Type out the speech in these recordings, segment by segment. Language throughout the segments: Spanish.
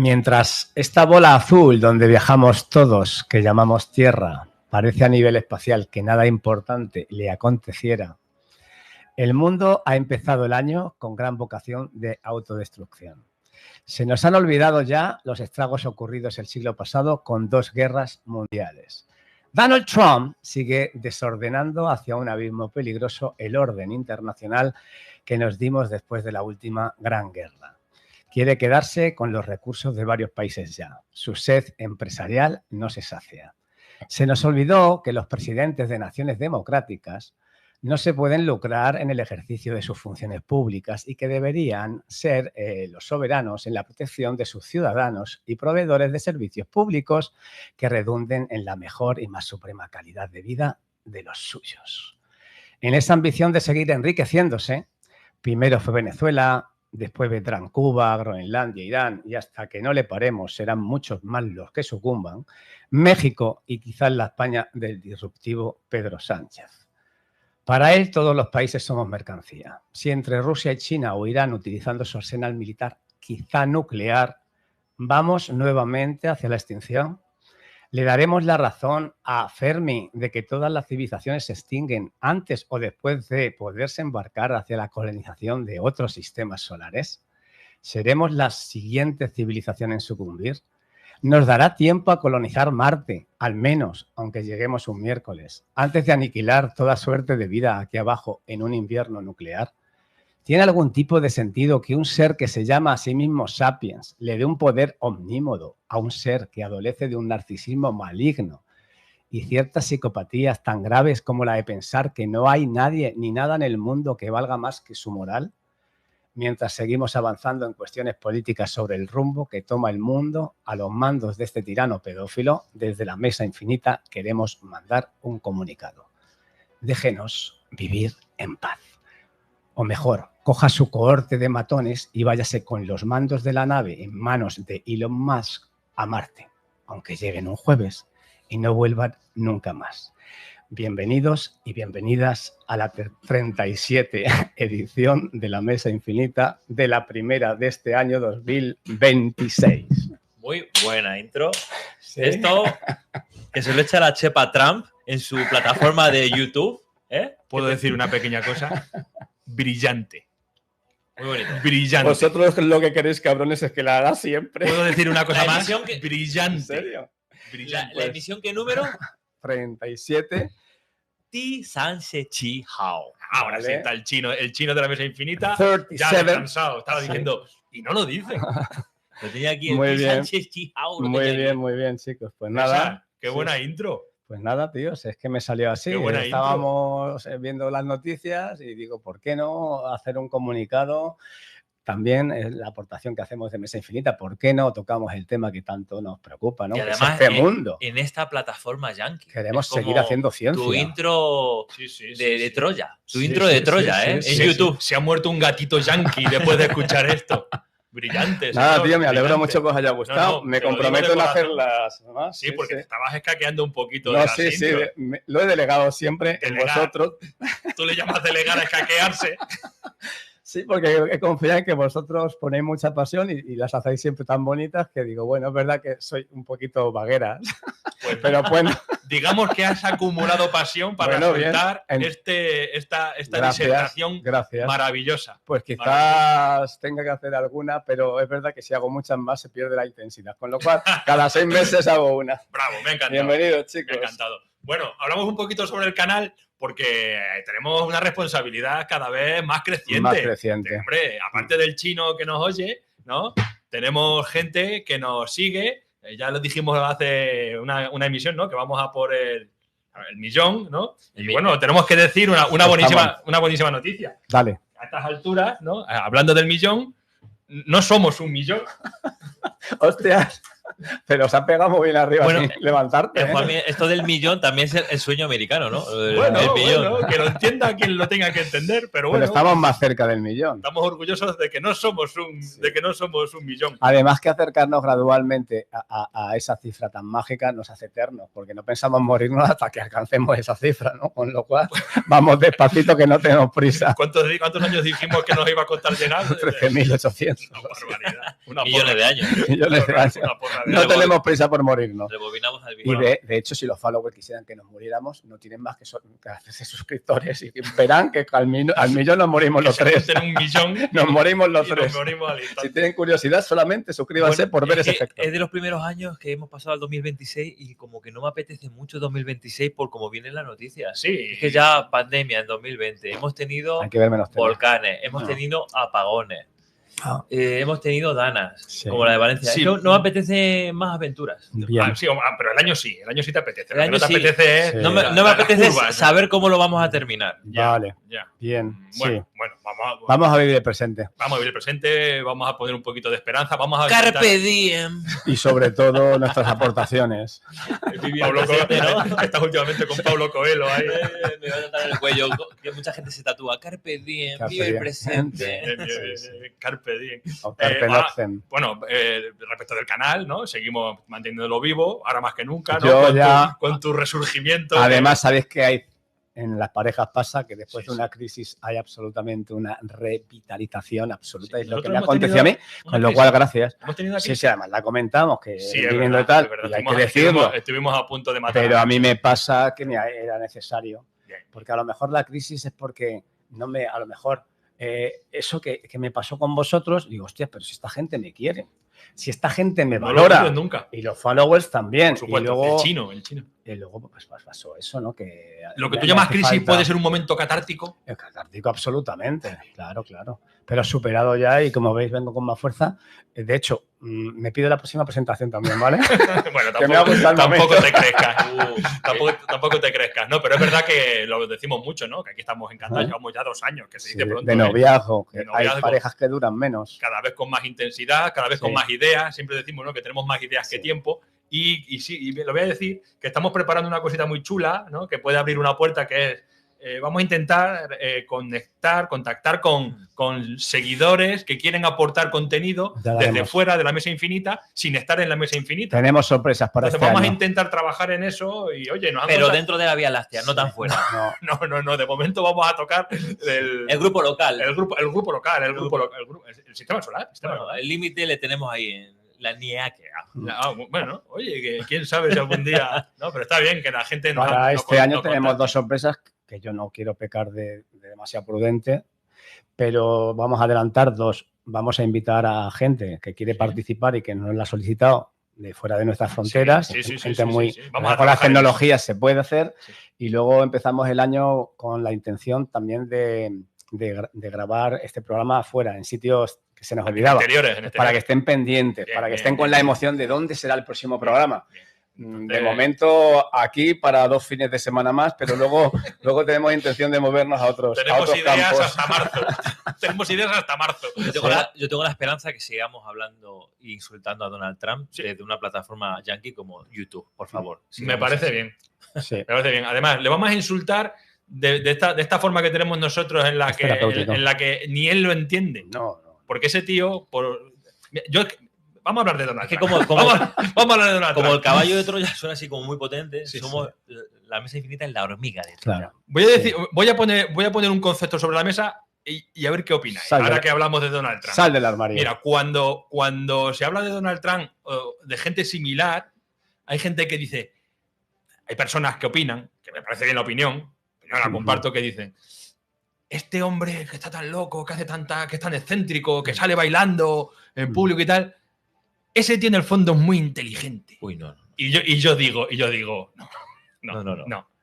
Mientras esta bola azul donde viajamos todos, que llamamos Tierra, parece a nivel espacial que nada importante le aconteciera, el mundo ha empezado el año con gran vocación de autodestrucción. Se nos han olvidado ya los estragos ocurridos el siglo pasado con 2 guerras mundiales. Donald Trump sigue desordenando hacia un abismo peligroso el orden internacional que nos dimos después de la última gran guerra. Quiere quedarse con los recursos de varios países ya. Su sed empresarial no se sacia. Se nos olvidó que los presidentes de naciones democráticas no se pueden lucrar en el ejercicio de sus funciones públicas y que deberían ser los soberanos en la protección de sus ciudadanos y proveedores de servicios públicos que redunden en la mejor y más suprema calidad de vida de los suyos. En esa ambición de seguir enriqueciéndose, primero fue Venezuela, después vendrán Cuba, Groenlandia, Irán, y hasta que no le paremos serán muchos más los que sucumban, México y quizás la España del disruptivo Pedro Sánchez. Para él, todos los países somos mercancía. Si entre Rusia y China o Irán, utilizando su arsenal militar, quizá nuclear, vamos nuevamente hacia la extinción, ¿le daremos la razón a Fermi de que todas las civilizaciones se extinguen antes o después de poderse embarcar hacia la colonización de otros sistemas solares? ¿Seremos la siguiente civilización en sucumbir? Nos dará tiempo a colonizar Marte, al menos, aunque lleguemos un miércoles, antes de aniquilar toda suerte de vida aquí abajo en un invierno nuclear. ¿Tiene algún tipo de sentido que un ser que se llama a sí mismo Sapiens le dé un poder omnímodo a un ser que adolece de un narcisismo maligno y ciertas psicopatías tan graves como la de pensar que no hay nadie ni nada en el mundo que valga más que su moral? Mientras seguimos avanzando en cuestiones políticas sobre el rumbo que toma el mundo a los mandos de este tirano pedófilo, desde la Mesa Infinita queremos mandar un comunicado. Déjenos vivir en paz. O mejor, coja su cohorte de matones y váyase con los mandos de la nave en manos de Elon Musk a Marte, aunque lleguen un jueves y no vuelvan nunca más. Bienvenidos y bienvenidas a la 37 edición de la Mesa Infinita, de la primera de este año 2026. Muy buena intro. ¿Sí? Esto que se lo echa la chepa Trump en su plataforma de YouTube. ¿Puedo decir una pequeña cosa? Brillante. Muy bonito. Brillante. Vosotros lo que queréis, cabrones, es que la haga siempre. ¿Puedo decir una cosa La más? emisión que- Brillante. ¿En serio? Brillante. ¿La emisión qué número? 37. Ti San Se Chi Hao. Ahora Vale. sí está el chino de la Mesa Infinita. 37. Ya descansado. Estaba Sí. diciendo, y no lo dice. Lo tenía aquí el Muy Ti bien. San Se Chi Hao. lo tenía aquí. Muy bien, chicos. Pues Esa, nada. qué Sí. buena intro. Pues nada, tíos, es que me salió así. Qué buena intro. Estábamos viendo las noticias y digo, ¿por qué no hacer un comunicado? También la aportación que hacemos de Mesa Infinita, ¿por qué no tocamos el tema que tanto nos preocupa, ¿no? Y Que es además, este mundo. en esta plataforma yankee. Queremos Es como seguir haciendo ciencia. Tu intro Sí, de Troya. Tu Sí, intro sí, de Troya, sí, ¿eh? sí, En sí. YouTube. Se ha muerto un gatito yankee después de escuchar esto. Brillante. Nada, señor, tío, me alegro brillante. mucho que os haya gustado. No, me te lo digo comprometo de en hacer corazón. las demás. Sí, porque te estabas escaqueando un poquito No, de las sí, sí, intros. lo he delegado siempre en Delegar. vosotros. Tú le llamas delegar a escaquearse. Sí, porque he confiado en que vosotros ponéis mucha pasión y las hacéis siempre tan bonitas que digo, bueno, es verdad que soy un poquito vaguera, Pues, pero bueno, digamos que has acumulado pasión para Bueno, bien. soltar En- esta gracias, disertación gracias. maravillosa. Pues quizás tenga que hacer alguna, pero es verdad que si hago muchas más se pierde la intensidad. Con lo cual, cada 6 meses hago una. Bravo, me ha encantado. Bienvenidos, Me ha chicos. encantado. Bueno, hablamos un poquito sobre el canal porque tenemos una responsabilidad cada vez más creciente. Más creciente. Hombre, aparte del chino que nos oye, ¿no? Tenemos gente que nos sigue. Ya lo dijimos hace una emisión, ¿no? Que vamos a por el millón, ¿no? Y bueno, tenemos que decir una buenísima noticia. Dale. A estas alturas, ¿no? Hablando del millón, no somos un millón. Hostias. Pero se ha pegado muy bien arriba Bueno, sin levantarte. Juanmi, esto del millón también es el sueño americano, ¿no? Bueno, El millón. bueno, que lo entienda quien lo tenga que entender, pero Pero bueno. estamos más cerca del millón. Estamos orgullosos de que no somos un millón. Además que acercarnos gradualmente a esa cifra tan mágica nos hace eternos, porque no pensamos morirnos hasta que alcancemos esa cifra, ¿no? Con lo cual vamos despacito que no tenemos prisa. ¿Cuántos años dijimos que nos iba a costar llegar? 13.800. Una barbaridad. Una Millones de años. Millones de años. Una porra de No algo. tenemos prisa por morirnos. Rebobinamos al Y millón. de hecho, si los followers quisieran que nos muriéramos, no tienen más que hacerse suscriptores y verán que al millón nos morimos Que los se tres. junten un millón. Nos morimos los y tres. Nos morimos al Si instante. tienen curiosidad, solamente suscríbanse Bueno, por ver es ese que efecto. es de los primeros años que hemos pasado al 2026 y como que no me apetece mucho 2026 por cómo vienen las noticias. Sí. Es que ya pandemia en 2020, hemos tenido Hay que ver menos tele. volcanes, hemos Ah. tenido apagones, Ah. hemos tenido danas, Sí. como la de Valencia. Sí. Es que no me apetece más aventuras. Bien. Sí, pero el año sí te apetece. El Lo que año no te sí. apetece es Sí. No me las apetece curvas, saber cómo lo vamos a terminar. Ya, Vale, ya. bien, Bueno, sí. bueno, Vamos a vivir el presente. vamos a vivir el presente, vamos a poner un poquito de esperanza, vamos a intentar- Carpe diem. Y sobre todo nuestras aportaciones. Pablo el presente, Coelho, ¿no? Estás últimamente con Pablo Coelho ahí. Me va a tratar el cuello. Que mucha gente se tatúa. Carpe diem, Carpe vive el diem. presente. Carpe diem. O Carpe ahora- Noctem. Bueno, respecto del canal, ¿no? Seguimos manteniéndolo vivo, ahora más que nunca, ¿no? Yo ya- Con tu resurgimiento. Además, sabéis que hay en las parejas pasa que después Sí, de una crisis hay absolutamente una revitalización absoluta. Sí, Es lo que nosotros me hemos aconteció a mí, una con lo crisis. cual, gracias. Hemos tenido aquí. Sí, sí, además la comentamos, que Sí, es viviendo verdad, y tal, es verdad. y hay que decirlo. Estuvimos a punto de matar. Pero a mí me pasa que era necesario. Bien. Porque a lo mejor la crisis es porque a lo mejor eso que me pasó con vosotros, digo, hostia, pero si esta gente me quiere, si esta gente me No lo valora, dudes nunca. y los followers también, Por supuesto, y luego, el chino. y luego pues pasó eso, ¿no? Que Lo que ya tú me llamas hace crisis falta- puede ser un momento catártico. Es catártico, absolutamente, claro. Pero superado ya y como veis vengo con más fuerza. De hecho, me pido la próxima presentación también, ¿vale? Bueno, Que me ha gustado el tampoco momento. te crezcas. Tampoco te crezcas, ¿no? Pero es verdad que lo decimos mucho, ¿no? Que aquí estamos encantados. Ajá. Llevamos ya 2 años, que se Sí, dice pronto. de ¿eh? noviazgo, que De hay noviazgo. parejas que duran menos. Cada vez con más intensidad, cada vez con Sí. más ideas. Siempre decimos, ¿no? Que tenemos más ideas que Sí. tiempo. Y sí, y lo voy a decir, que estamos preparando una cosita muy chula, ¿no? Que puede abrir una puerta que es, vamos a intentar contactar con seguidores que quieren aportar contenido Ya desde daremos. fuera de la mesa infinita sin estar en la mesa infinita. Tenemos sorpresas para Entonces este vamos a año. intentar trabajar en eso y, oye, nos han Pero contado- dentro de la Vía Láctea, no tan fuera. No, No, de momento vamos a tocar el grupo local. grupo local, el sistema solar. Bueno, el límite le tenemos ahí en la Niáquea. Bueno, oye, que quién sabe si algún día. No, pero está bien que la gente nos Para nos este año nos tenemos contacte. 2 sorpresas que yo no quiero pecar de demasiado prudente, pero vamos a adelantar 2. Vamos a invitar a gente que quiere participar y que nos la ha solicitado de fuera de nuestras fronteras. Sí. Gente muy. Vamos a Con las trabajar en tecnologías se puede hacer. Sí. Y luego empezamos el año con la intención también de grabar este programa afuera, en sitios que se nos olvidaba. Exteriores, en Para que estén pendientes, Bien, para que bien, estén con bien, la bien. emoción de dónde será el próximo programa. Bien. De momento aquí para 2 fines de semana más, pero luego tenemos intención de movernos a otros Tenemos ideas campos. hasta marzo. Tenemos ideas hasta marzo. Yo tengo la esperanza que sigamos hablando e insultando a Donald Trump Sí. desde una plataforma yankee como YouTube, por favor. Me Sigamos parece así. bien. Sí. Me parece bien. Además, le vamos a insultar de esta forma que tenemos nosotros en la Es terapéutico. en la que ni él lo entiende. No. Porque ese tío, vamos a hablar de Donald Es que Trump. como Vamos a hablar de Donald el Trump. caballo de Troya suena así como muy potente, Sí, somos la mesa infinita en la hormiga de Troya. Claro. Voy a poner un concepto sobre la mesa y a ver qué opináis. Sal de ahora la- que hablamos de Donald Trump. Sal del armario. Mira, cuando se habla de Donald Trump o de gente similar, hay gente que dice, hay personas que opinan, que me parece bien la opinión, pero no la comparto, que dicen, este hombre que está tan loco, que es tan excéntrico, que sale bailando en público y tal, ese tiene el fondo muy inteligente. Uy, no. Y yo digo,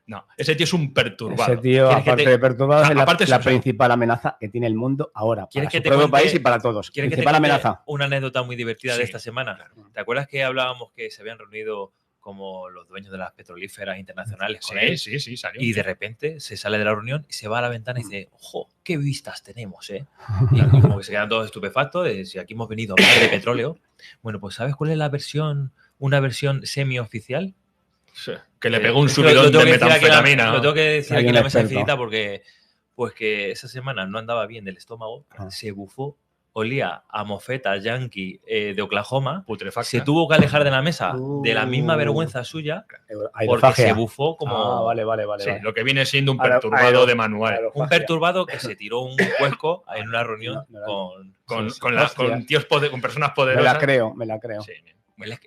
no. Ese tío es un perturbado. Ese tío, ¿Quieres que aparte te- de perturbado, es Aparte la eso, principal amenaza que tiene el mundo ahora. Para ¿Quieres que su te propio cuente- país y para todos. ¿Quieres que te Principal cuente amenaza. una anécdota muy divertida Sí, de esta semana? claro. ¿Te acuerdas que hablábamos que se habían reunido como los dueños de las petrolíferas internacionales con él? Sí, salió. Y de repente se sale de la reunión y se va a la ventana y dice, ojo, qué vistas tenemos, ¿eh? Y como que se quedan todos estupefactos de si aquí hemos venido a hablar de petróleo. Bueno, pues ¿sabes cuál es la versión una versión semioficial. Sí, que le pegó un Lo subidón tengo de que decir aquí metanfetamina. Lo tengo que decir Hay aquí en un la mesa experto. infinita porque pues que esa semana no andaba bien del estómago, Ah. se bufó, olía a mofeta yankee de Oklahoma, Putrefacta. se tuvo que alejar de la mesa de la misma vergüenza suya porque Aerofagia. se bufó como Vale. Sí, lo que viene siendo un Aero- perturbado aero- de manual. aero- un perturbado que se tiró un cuesco en una reunión No, con... Sí, Con hostias. tíos con personas Me poderosas. la creo. Sí,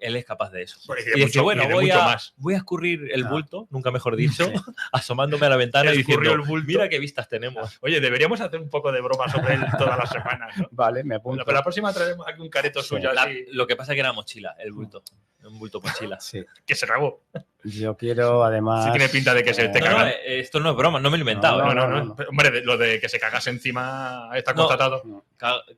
Él es capaz de eso. Bueno, Y decir, bueno, voy mucho a escurrir el Ah. bulto, nunca mejor dicho, asomándome a la ventana y Escurrió diciendo, el bulto. mira qué vistas tenemos. Oye, deberíamos hacer un poco de broma sobre él todas las semanas, ¿no? Vale, me apunto. Pero la próxima traeremos aquí un careto Sí. suyo así, Lo que pasa es que era mochila, el bulto. Un bulto mochila. Sí. que se rabó. Yo quiero, además... Sí tiene pinta de que se esté No, cagando. esto no es broma, no me lo he inventado. No. Pero, hombre, lo de que se cagase encima está No. constatado. No.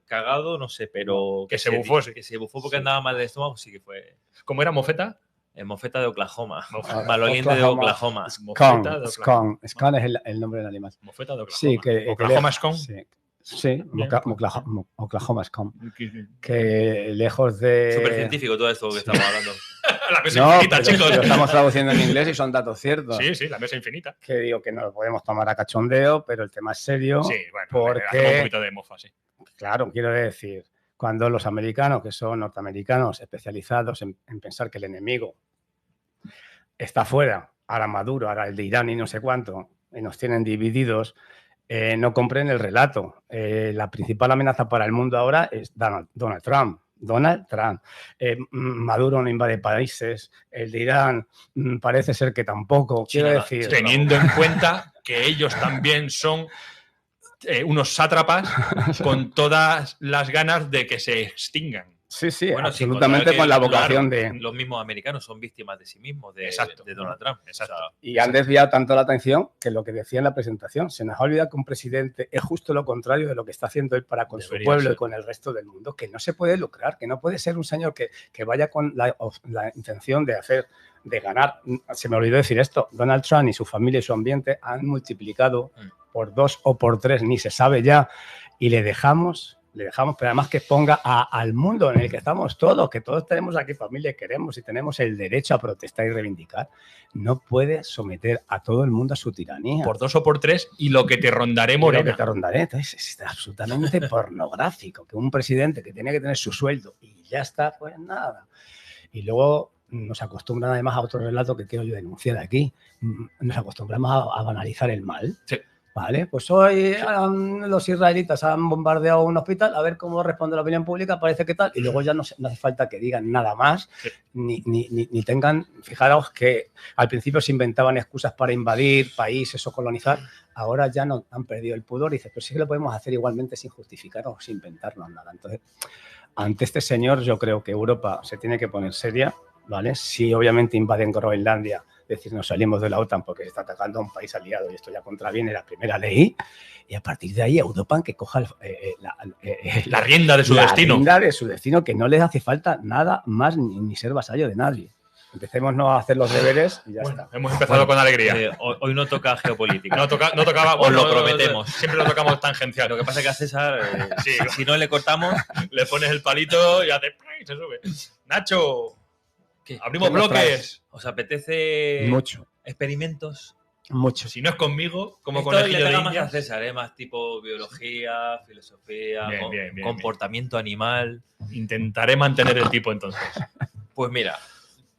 Cagado, no sé, pero... Que se bufó, sí. Que se bufó porque Sí. andaba mal de estómago, sí que fue... ¿Cómo era mofeta? Mofeta de Oklahoma. Mofeta. Maloliente de Oklahoma. Scone es el nombre del animal. Mofeta de Oklahoma. Sí, que Oklahoma Scone. Sí, Bien. Oklahoma Scone. Que lejos de... Súper científico todo esto que estamos hablando. La mesa No, infinita, pero chicos. lo estamos traduciendo en inglés y son datos ciertos. Sí, la mesa infinita. Que digo que no lo podemos tomar a cachondeo, pero el tema es serio. Sí, bueno, porque- hacemos un poquito de mofa, sí. Claro, quiero decir, cuando los americanos, que son norteamericanos especializados en pensar que el enemigo está fuera, ahora Maduro, ahora el de Irán y no sé cuánto, y nos tienen divididos, no compren el relato. La principal amenaza para el mundo ahora es Donald Trump. Maduro no invade países, el de Irán parece ser que tampoco. Quiero China, decir, Teniendo en cuenta que ellos también son unos sátrapas con todas las ganas de que se extingan. sí, Bueno, sin absolutamente contar que, con la vocación claro, de... Los mismos americanos son víctimas de sí mismos, de Donald Trump. Exacto. O sea, Y han desviado tanto la atención que lo que decía en la presentación, se nos ha olvidado que un presidente es justo lo contrario de lo que está haciendo él para con Debería su pueblo ser. y con el resto del mundo, que no se puede lucrar, que no puede ser un señor que vaya con la intención de ganar. Se me olvidó decir esto, Donald Trump y su familia y su ambiente han multiplicado por 2 o por 3, ni se sabe ya, y le dejamos, pero además que ponga al mundo en el que estamos todos, que todos tenemos aquí familia y queremos y tenemos el derecho a protestar y reivindicar. No puede someter a todo el mundo a su tiranía. Por 2 o por 3 y lo que te rondaré, Y lo Morena. que te rondaré. Entonces, es absolutamente pornográfico que un presidente que tiene que tener su sueldo y ya está, pues nada. Y luego nos acostumbran además a otro relato que quiero yo denunciar aquí. Nos acostumbramos a banalizar el mal. Sí. Vale, pues hoy los israelitas han bombardeado un hospital, a ver cómo responde la opinión pública, parece que tal, y luego ya no hace falta que digan nada más, Sí. ni tengan, fijaros que al principio se inventaban excusas para invadir países o colonizar, ahora ya no han perdido el pudor y dices, pero sí que lo podemos hacer igualmente sin justificar o sin inventarnos nada. Entonces, ante este señor yo creo que Europa se tiene que poner seria, ¿vale? Si obviamente invaden Groenlandia, decir, nos salimos de la OTAN porque se está atacando a un país aliado y esto ya contraviene la primera ley. Y a partir de ahí, Europa que coja La rienda de su destino. La rienda de su destino, que no les hace falta nada más ni ser vasallo de nadie. Empecemos a hacer los deberes y ya está. Hemos empezado con alegría. hoy no toca geopolítica. No tocaba. Os lo prometemos. Siempre lo tocamos tangencial. Lo que pasa es que a César, Sí, si no le cortamos, le pones el palito y hace y se sube. Nacho, ¿qué? abrimos ¿Qué nos bloques. ¿Os apetece Mucho, experimentos? mucho. Si no es conmigo, como Esto conejillo le de pega más a indias. César, más tipo biología, filosofía, Bien, comportamiento animal. Intentaré mantener el tipo entonces. Pues mira,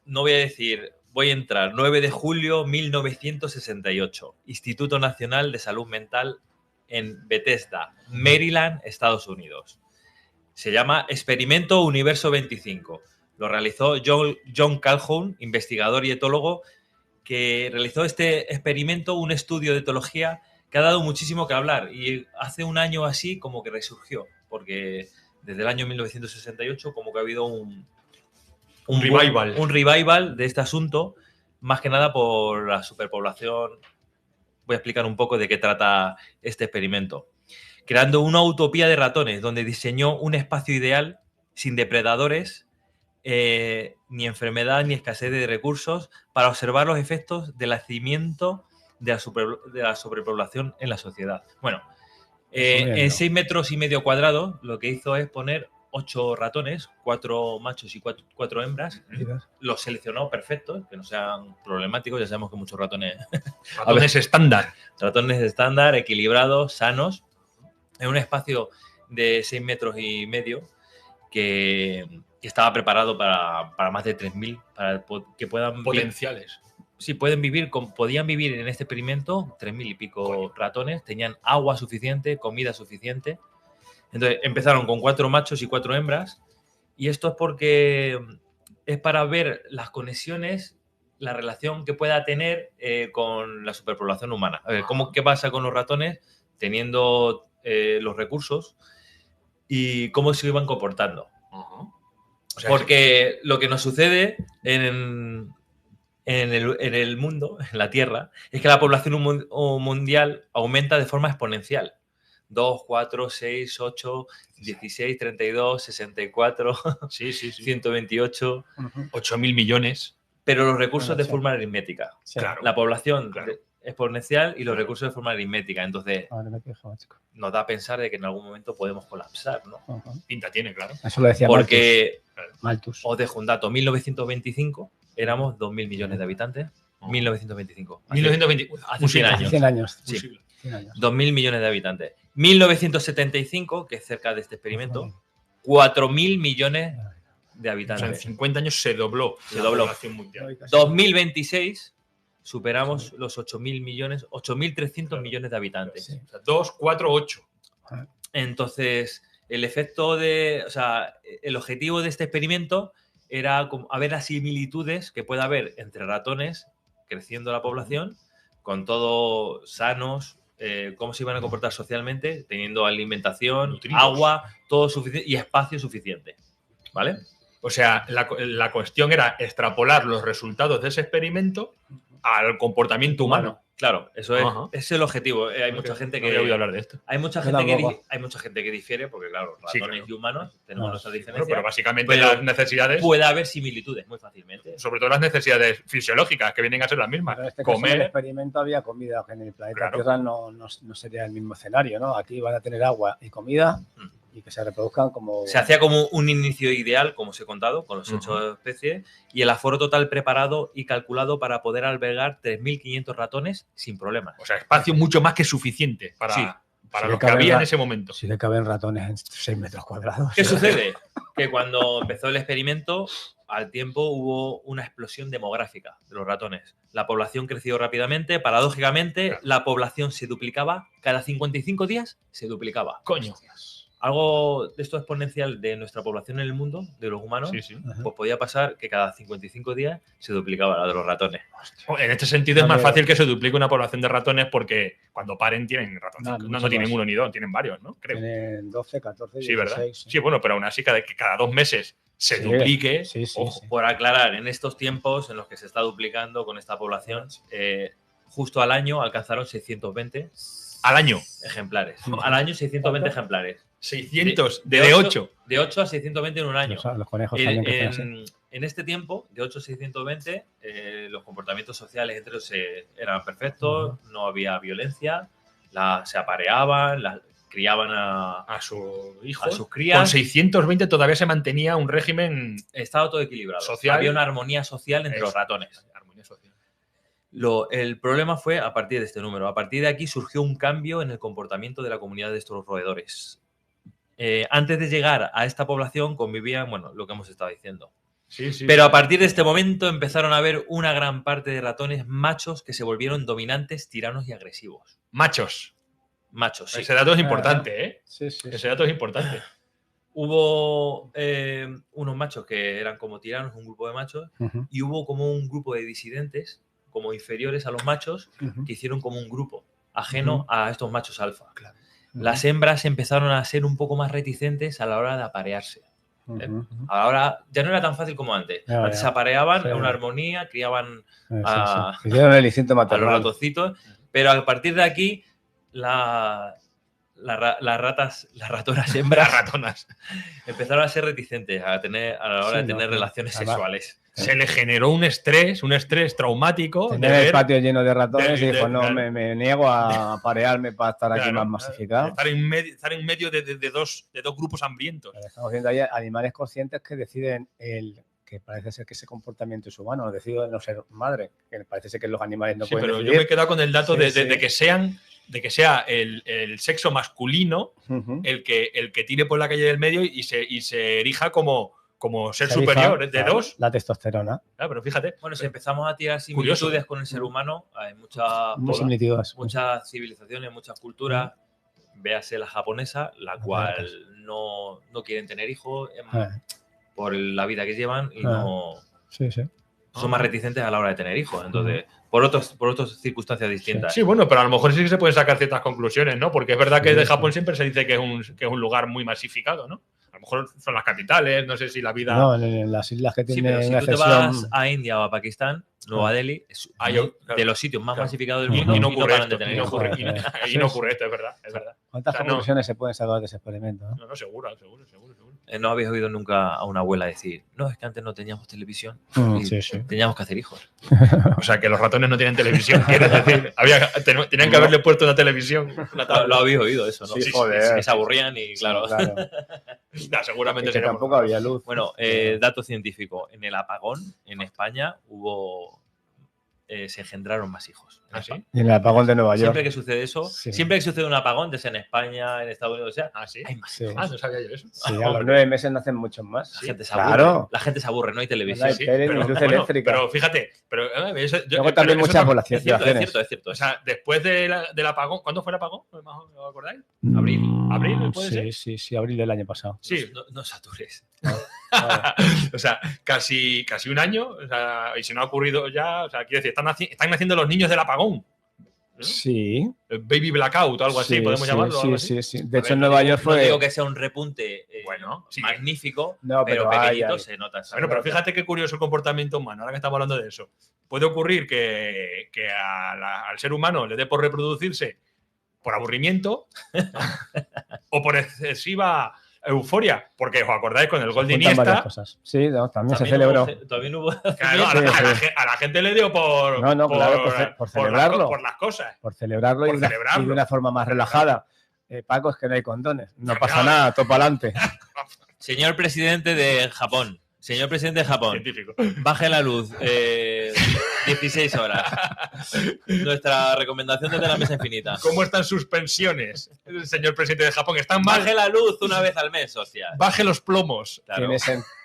no voy a decir, voy a entrar 9 de julio 1968, Instituto Nacional de Salud Mental en Bethesda, Maryland, Estados Unidos. Se llama Experimento Universo 25. Lo realizó John Calhoun, investigador y etólogo, que realizó este experimento, un estudio de etología que ha dado muchísimo que hablar. Y hace un año así como que resurgió, porque desde el año 1968 como que ha habido un revival de este asunto, más que nada por la superpoblación. Voy a explicar un poco de qué trata este experimento. Creando una utopía de ratones, donde diseñó un espacio ideal, sin depredadores, ni enfermedad, ni escasez de recursos, para observar los efectos del nacimiento de la sobrepoblación en la sociedad. Bueno, en 6,5 metros cuadrados, lo que hizo es poner 8 ratones, 4 machos y 4 hembras. Los seleccionó perfectos, que no sean problemáticos. Ya sabemos que muchos ratones... Ratones estándar. Ratones estándar, equilibrados, sanos, en un espacio de 6,5 metros que estaba preparado para más de 3.000, para que puedan... Potenciales. Sí, podían vivir en este experimento 3.000 y pico ratones, tenían agua suficiente, comida suficiente. Entonces empezaron con 4 machos y 4 hembras, y esto es porque es para ver las conexiones, la relación que pueda tener con la superpoblación humana. A ver, ¿qué pasa con los ratones teniendo los recursos y cómo se iban comportando? O sea, Porque lo que nos sucede en el mundo, en la Tierra, es que la población mundial aumenta de forma exponencial. 2, 4, 6, 8, 16, 32, 64, sí. 128. 8.000 millones. Pero los recursos de forma aritmética. Sí. Claro. La población Claro. exponencial y los recursos de forma aritmética. Entonces, Ahora me quejo, chico. nos da a pensar de que en algún momento podemos colapsar, ¿no? Pinta tiene, claro. Eso lo decía Porque, Malthus. os dejo un dato, 1925 éramos 2.000 millones de habitantes. 1925. 1920. Hace 100 Hace años. 100 años. Sí. 100 años. 2.000 millones de habitantes. 1975, que es cerca de este experimento, 4.000 millones de O sea, en habitantes. 50 años se dobló. Se la dobló. población mundial. 2026 superamos los 8.000 millones, 8.300 millones de habitantes. Sí. O sea, 2, 4, 8. Entonces, el efecto o sea, el objetivo de este experimento era a ver las similitudes que pueda haber entre ratones creciendo la población, con todo sanos, cómo se iban a comportar socialmente, teniendo alimentación, Nutridos. agua, todo suficiente y espacio suficiente. ¿Vale? O sea, la cuestión era extrapolar los resultados de ese experimento al comportamiento humano. Claro, eso Ajá. es el objetivo. Hay mucha gente No había que... oído hablar de esto. Hay mucha Yo gente tampoco. hay mucha gente que difiere, porque claro, ratones Sí, claro. y humanos tenemos No, nuestras sí, diferencias. Bueno, pero básicamente Pero las necesidades, puede haber similitudes muy fácilmente. sobre todo las necesidades fisiológicas, que vienen a ser las mismas. Pero en este caso, en el Comer, experimento había comida. En el planeta Claro. Tierra no sería el mismo escenario, ¿no? Aquí van a tener agua y comida y que se reproduzcan como... Se hacía como un inicio ideal, como os he contado, con los 8 especies, y el aforo total preparado y calculado para poder albergar 3.500 ratones sin problemas. o sea, espacio mucho más que suficiente para, Sí. para Sí, lo que cabe había en ra- ese momento. Si le caben ratones en 6 metros cuadrados. ¿Qué sucede? Que cuando empezó el experimento, al tiempo hubo una explosión demográfica de los ratones. La población creció rápidamente, paradójicamente, Claro. la población se duplicaba, cada 55 días se duplicaba. Coño. Algo de esto exponencial de nuestra población en el mundo, de los humanos, Sí, sí. Ajá. pues podía pasar que cada 55 días se duplicaba la de los ratones. En este sentido es más Vale. fácil que se duplique una población de ratones porque cuando paren tienen ratones. No, No, mucho tienen más. uno ni dos, tienen varios, ¿no? Creo. Tienen 12, 14, Sí, ¿verdad? 16. Sí, bueno, pero aún así que cada 2 meses se Sí. duplique. Sí, sí, ojo. sí. Por aclarar, en estos tiempos en los que se está duplicando con esta población, justo al año alcanzaron 620 Al año. ejemplares. Al año 620 ¿Cuánto? ejemplares. 600 de 8. De 8 a 620 en un año. Los conejos también crecen así. En este tiempo, de 8 a 620, los comportamientos sociales entre ellos eran perfectos, no había violencia, se apareaban, criaban A sus hijos. a sus crías. Con 620 todavía se mantenía un régimen Estaba todo equilibrado. Social. Había una armonía social entre los Eso. ratones. armonía social. El problema fue a partir de este número. A partir de aquí surgió un cambio en el comportamiento de la comunidad de estos roedores. Antes de llegar a esta población convivían, bueno, lo que hemos estado diciendo. Sí, sí. Pero a partir de este momento empezaron a haber una gran parte de ratones machos que se volvieron dominantes, tiranos y agresivos. Machos. Machos, sí. Ese dato es importante, ¿eh? Sí, sí. Ese dato es importante. Hubo unos machos que eran como tiranos, un grupo de machos, Ujú, y hubo como un grupo de disidentes, como inferiores a los machos, ujú, que hicieron como un grupo ajeno Ujú. a estos machos alfa. ujú, Las hembras empezaron a ser un poco más reticentes a la hora de aparearse. ujú, ujú. Ahora ya no era tan fácil como antes. Ya, Antes ya. se apareaban Sí. en una armonía, criaban Sí, a- sí. Hicieron el instinto a los maternal. ratoncitos, pero a partir de aquí las ratonas Las hembras ratonas. empezaron a ser reticentes a la hora Sí, de tener no, relaciones además- sexuales. se le generó un estrés traumático. Tener el patio lleno de ratones y dijo, no, claro. me niego a parearme para estar aquí Claro, más masificado. Estar en medio de dos grupos hambrientos. Pero estamos viendo ahí animales conscientes que deciden que parece ser que ese comportamiento es humano, deciden no ser madre, que parece ser que los animales no Sí, pueden pero decidir. yo me he quedado con el dato Sí, sí. de que sea el sexo masculino el que tire por la calle del medio y se erija como ser Se erija, superior de claro, dos. la testosterona. Claro, pero fíjate. Bueno, si empezamos a tirar Curioso. similitudes con el ser humano, hay Muy similitudes. muchas civilizaciones, muchas culturas. Véase la japonesa, la cual no quieren tener hijos por la vida que llevan y Sí, sí. son más reticentes a la hora de tener hijos. Entonces, por otras circunstancias distintas. Sí, bueno, pero a lo mejor sí que se pueden sacar ciertas conclusiones, ¿no? Porque es verdad que de Japón siempre se dice que es un lugar muy masificado, ¿no? A lo mejor son las capitales, no sé si la vida… No, en las islas que Sí, tienen pero si una tú te excepción… vas a India o a Pakistán, Nueva Delhi es de los sitios más masificados del Y mundo no ocurre paran de esto, tener y no hijos. ocurre, y no ocurre esto, es verdad. Es verdad. ¿Cuántas conclusiones se pueden sacar de ese experimento? No, seguro. No habéis oído nunca a una abuela decir, no, es que antes no teníamos televisión y Sí. teníamos que hacer hijos. O sea, que los ratones no tienen televisión, quieres decir. Tenían que haberle puesto una televisión. Lo habéis oído eso, ¿no? Sí, joder. Que se aburrían y claro. No, seguramente Es que tampoco había luz. Bueno, dato científico. En el apagón, en España, se engendraron más hijos. ¿Ah, sí? Y en el apagón de Nueva York. Siempre que sucede eso, Sí. siempre que sucede un apagón, desde en España, en Estados Unidos, o sea, ¿Ah, sí? hay más Sí. hijos. Ah, no sabía yo eso. Sí, a los 9 meses nacen muchos más. La gente se aburre. Claro. La gente se aburre, no hay No televisión. hay tele ni luz eléctrica. Pero fíjate, Luego también muchas poblaciones. Es cierto. O sea, después del apagón, ¿cuándo fue el apagón? ¿Lo acordáis? Abril. ¿Abril puede ser? Sí, abril del año pasado. Sí. No satures. O sea, casi un año, o sea, y si no ha ocurrido ya, o sea, quiero decir, están naciendo los niños del apagón. ¿No? Sí. El baby blackout o algo así, podemos llamarlo. algo así. Sí. De hecho, en Nueva York No fue… digo que sea un repunte Bueno, sí. magnífico, No, pero pero pequeñito hay. se nota. Bueno, pero fíjate qué curioso el comportamiento humano, ahora que estamos hablando de eso. Puede ocurrir que al ser humano le dé por reproducirse por aburrimiento o por excesiva euforia, porque os acordáis con el gol de Juntan varias Iniesta. cosas. Sí, también se celebró. También hubo. Claro, a la gente le dio por celebrarlo. por las cosas. Por celebrarlo, Por y celebrarlo. de una forma más relajada. Paco, es que no hay condones. No pasa Claro. nada, topa adelante. Señor presidente de Japón. Señor presidente de Japón. Científico. Baje la luz. 16 horas. Nuestra recomendación desde la mesa infinita. ¿Cómo están sus pensiones, señor presidente de Japón? ¿Están mal? Baje la luz una vez al mes, hostia. Baje los plomos. Claro.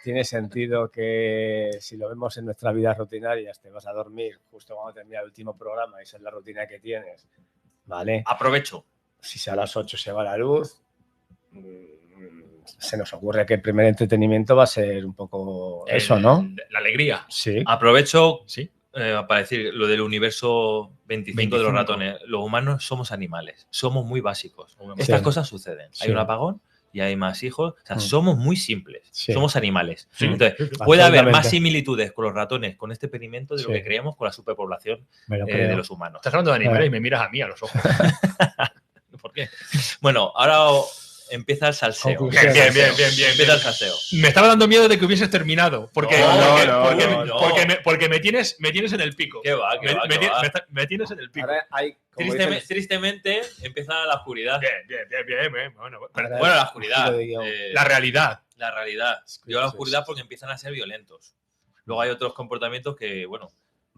Tiene sentido que si lo vemos en nuestras vidas rutinarias, te vas a dormir justo cuando termina el último programa y esa es la rutina que tienes. ¿Vale? Aprovecho. Si a las 8 se va la luz, se nos ocurre que el primer entretenimiento va a ser un poco eso, ¿no? La alegría. Sí. Aprovecho Sí. para decir lo del universo 25 de los ratones. Los humanos somos animales, somos muy básicos. Estas cosas suceden. Sí. Hay un apagón y hay más hijos. O sea, somos muy simples, somos animales. Sí. Entonces, puede haber más Absolutamente. similitudes con los ratones, con este experimento, de lo Sí. que creemos con la superpoblación Me lo creo. de los humanos. Estás hablando de animales y me miras a mí a los ojos. ¿Por qué? Bueno, ahora empieza el salseo. Conclusión. Bien. Empieza el salseo. Me estaba dando miedo de que hubieses terminado. Porque, No. porque me tienes en el pico. ¿Qué va? Me tienes en el pico. Ahora hay, como dicen, Tristemente empieza la oscuridad. Bien. Bueno, ahora Bueno, la hay oscuridad. giro de guión. la realidad. La realidad. Yo la oscuridad porque empiezan a ser violentos. Luego hay otros comportamientos que, bueno,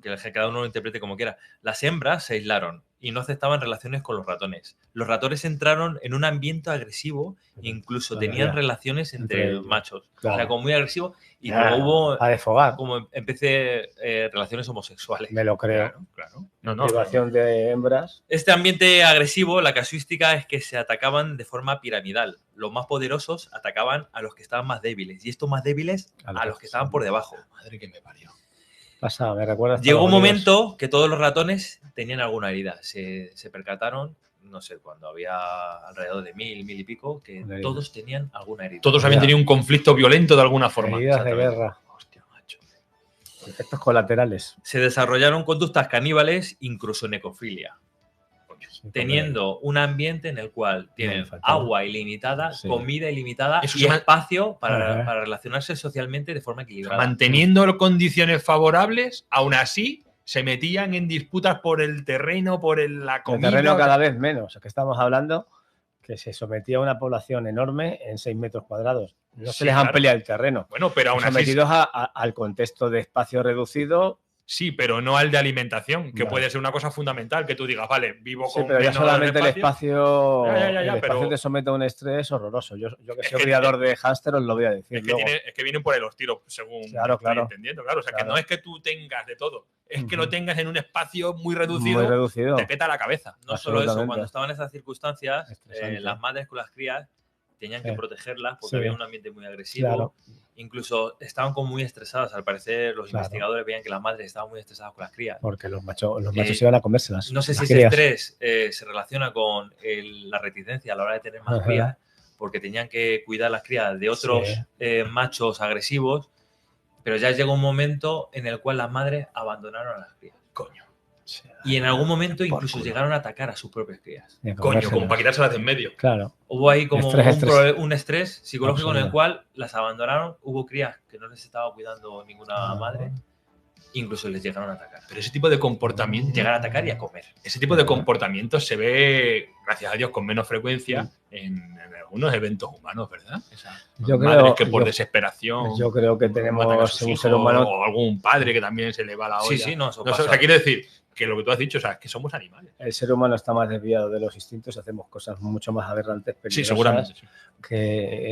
que cada uno lo interprete como quiera. Las hembras se aislaron y no aceptaban relaciones con los ratones. Los ratones entraron en un ambiente agresivo, incluso tenían relaciones entre ellos. machos. Claro. O sea, como muy agresivo. Y Ya, luego hubo, a desfogar. como empecé, relaciones homosexuales. Me lo creo. Claro. No. Privación de hembras. Este ambiente agresivo, la casuística es que se atacaban de forma piramidal. Los más poderosos atacaban a los que estaban más débiles y estos más débiles a los que estaban por debajo. Madre que me parió. Pasa, me recuerda. Llegó un momento que todos los ratones tenían alguna herida. Se percataron, no sé, cuando había alrededor de 1000 y pico, que Una herida. todos tenían alguna herida. Todos habían tenido un conflicto violento de alguna forma. Heridas de Exactamente. guerra. Hostia, macho. Efectos colaterales. Se desarrollaron conductas caníbales, incluso necrofilia. Coño. teniendo un ambiente en el cual tienen agua ilimitada, comida ilimitada Eso y espacio para relacionarse socialmente de forma equilibrada. Manteniendo condiciones favorables, aún así se metían en disputas por el terreno, por la comida. El terreno cada vez menos. Que estamos hablando que se sometía a una población enorme en 6 metros cuadrados. No se les han peleado el terreno. Bueno, pero aún así sometidos al contexto de espacio reducido. Sí, pero no al de alimentación, que puede ser una cosa fundamental, que tú digas, vale, vivo con pero ya solamente el espacio, pero te somete a un estrés horroroso. Yo que soy criador de hámster os lo voy a decir. Es que vienen por los tiros, según estoy entendiendo. Claro, o sea, que no es que tú tengas de todo, es que lo tengas en un espacio muy reducido. Te peta la cabeza. No solo eso, cuando estaban en esas circunstancias, las madres con las crías tenían que protegerlas porque había un ambiente muy agresivo. Claro. Incluso estaban como muy estresadas. Al parecer, los investigadores veían que las madres estaban muy estresadas con las crías. Porque los machos iban a comérselas. No sé si ese estrés se relaciona con la reticencia a la hora de tener más crías, porque tenían que cuidar las crías de otros machos agresivos, pero ya llegó un momento en el cual las madres abandonaron a las crías. Coño. Y en algún momento incluso llegaron a atacar a sus propias crías. Coño, como para quitárselas de en medio. Claro. Hubo ahí como un estrés psicológico en el cual las abandonaron. Hubo crías que no les estaba cuidando ninguna madre. Incluso les llegaron a atacar. Pero ese tipo de comportamiento... Llegar a atacar y a comer. Ese tipo de comportamiento se ve, gracias a Dios, con menos frecuencia en algunos eventos humanos, ¿verdad? Yo creo que por desesperación... Yo creo que tenemos un ser humano... O algún padre que también se le va la olla. Sí, eso pasa. O sea, quiero decir que lo que tú has dicho, o sea, es que somos animales. El ser humano está más desviado de los instintos, hacemos cosas mucho más aberrantes, peligrosas. Sí, seguramente.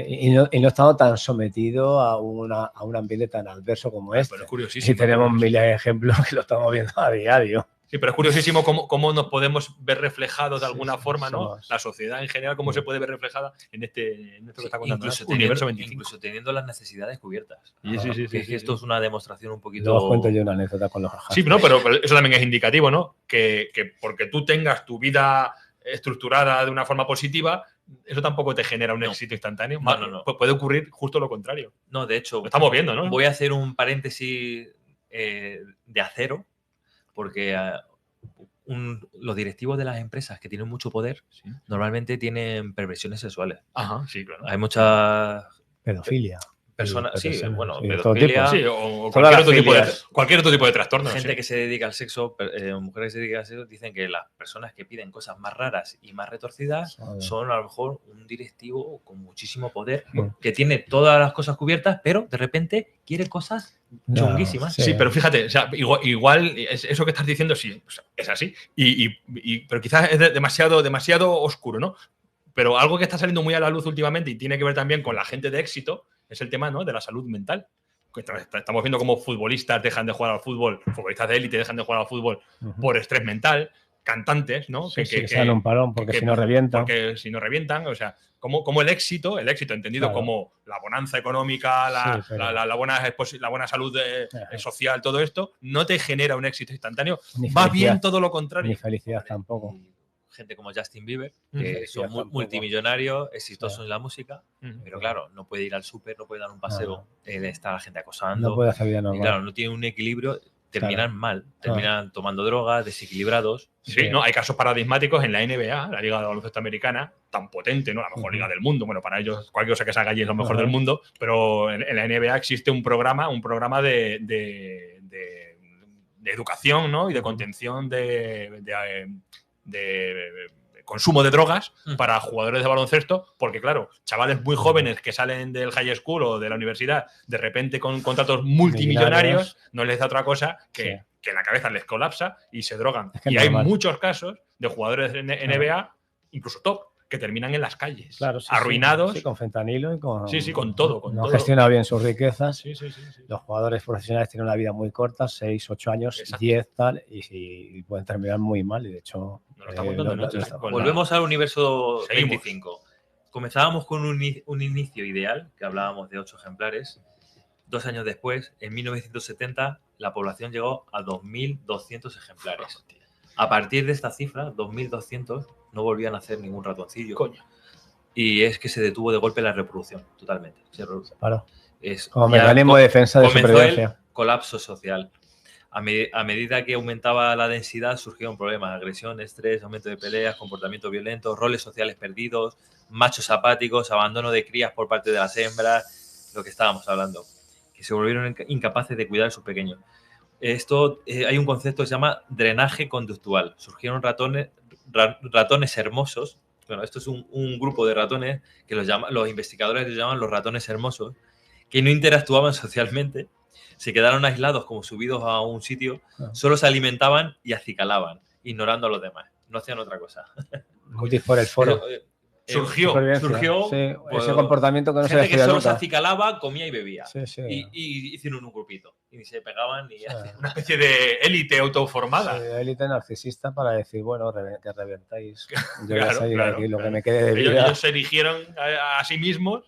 Y no estamos tan sometidos a un ambiente tan adverso como este. Pero es curiosísimo. Y tenemos miles de ejemplos que lo estamos viendo a diario. Sí, pero es curiosísimo cómo nos podemos ver reflejados de alguna forma, ¿no? La sociedad en general, cómo se puede ver reflejada en esto que está contando. Incluso teniendo las necesidades cubiertas. Sí. Esto es una demostración un poquito... Luego os cuento yo una anécdota con los hámsters. Sí, no, pero eso también es indicativo, ¿no? Que porque tú tengas tu vida estructurada de una forma positiva, eso tampoco te genera un éxito instantáneo. No. Puede ocurrir justo lo contrario. No, de hecho... Lo estamos viendo, ¿no? Voy a hacer un paréntesis de acero. Porque los directivos de las empresas que tienen mucho poder normalmente tienen perversiones sexuales. Ajá, sí, claro. Hay muchas pedofilia. Personas, pedofilia, o cualquier otro tipo de trastorno. Gente que se dedica al sexo, mujeres que se dedican al sexo, dicen que las personas que piden cosas más raras y más retorcidas son a lo mejor un directivo con muchísimo poder que tiene todas las cosas cubiertas, pero de repente quiere cosas chunguísimas. Sí, pero fíjate, o sea, igual eso que estás diciendo sí, es así, pero quizás es demasiado oscuro, ¿no? Pero algo que está saliendo muy a la luz últimamente y tiene que ver también con la gente de éxito es el tema, ¿no?, de la salud mental. Estamos viendo cómo futbolistas dejan de jugar al fútbol, futbolistas de élite dejan de jugar al fútbol por estrés mental, cantantes, ¿no? Que se dan un parón porque si no revientan. Porque si no revientan, o sea, como el éxito entendido como la bonanza económica, la buena salud social, todo esto, no te genera un éxito instantáneo. Va bien todo lo contrario. Ni felicidad tampoco. Gente como Justin Bieber, que son multimillonarios, exitosos en la música, pero claro, no puede ir al súper, no puede dar un paseo, está la gente acosando. No puede hacer vida normal. Y claro, no tiene un equilibrio, terminan mal, terminan tomando drogas, desequilibrados. Sí, no, hay casos paradigmáticos en la NBA, la Liga de Baloncesto Americana, tan potente, ¿no? La mejor liga del mundo. Bueno, para ellos cualquier cosa que se haga allí es lo mejor del mundo, pero en la NBA existe un programa de educación, ¿no?, y de contención de consumo de drogas para jugadores de baloncesto, porque claro, chavales muy jóvenes que salen del high school o de la universidad, de repente con contratos multimillonarios, no les da otra cosa que la cabeza les colapsa y se drogan. Y hay muchos casos de jugadores de NBA, incluso top, que terminan en las calles, arruinados. Sí, con fentanilo y con... Sí, con todo. No gestiona bien sus riquezas. Sí. Los jugadores profesionales tienen una vida muy corta, 6, 8 años, Exacto. 10, tal, y pueden terminar muy mal. Y de hecho... Volvemos al universo 25. Comenzábamos con un inicio ideal, que hablábamos de 8 ejemplares. 2 años después, en 1970, la población llegó a 2.200 ejemplares. A partir de esta cifra, 2.200, no volvían a hacer ningún ratoncillo. Coño. Y es que se detuvo de golpe la reproducción, totalmente. Se reduce. Claro. Como mecanismo de defensa de supervivencia. El colapso social. A medida que aumentaba la densidad surgieron problemas, agresión, estrés, aumento de peleas, comportamiento violento, roles sociales perdidos, machos apáticos, abandono de crías por parte de las hembras, lo que estábamos hablando, que se volvieron incapaces de cuidar a sus pequeños. Hay un concepto que se llama drenaje conductual. Surgieron ratones hermosos. Bueno, esto es un grupo de ratones que los investigadores les llaman los ratones hermosos, que no interactuaban socialmente. Se quedaron aislados como subidos a un sitio, solo se alimentaban y acicalaban, ignorando a los demás. No hacían otra cosa. Mutis por el foro. Surgió sí, ese comportamiento que no se gente que solo nunca. se acicalaba, comía y bebía. Sí, sí. Y hicieron un grupito. Y se pegaban y una especie de élite autoformada. Sí, élite narcisista para decir, bueno, que reventáis. Yo claro, voy a seguir claro, aquí lo claro. que me quede de vida. Ellos se erigieron a sí mismos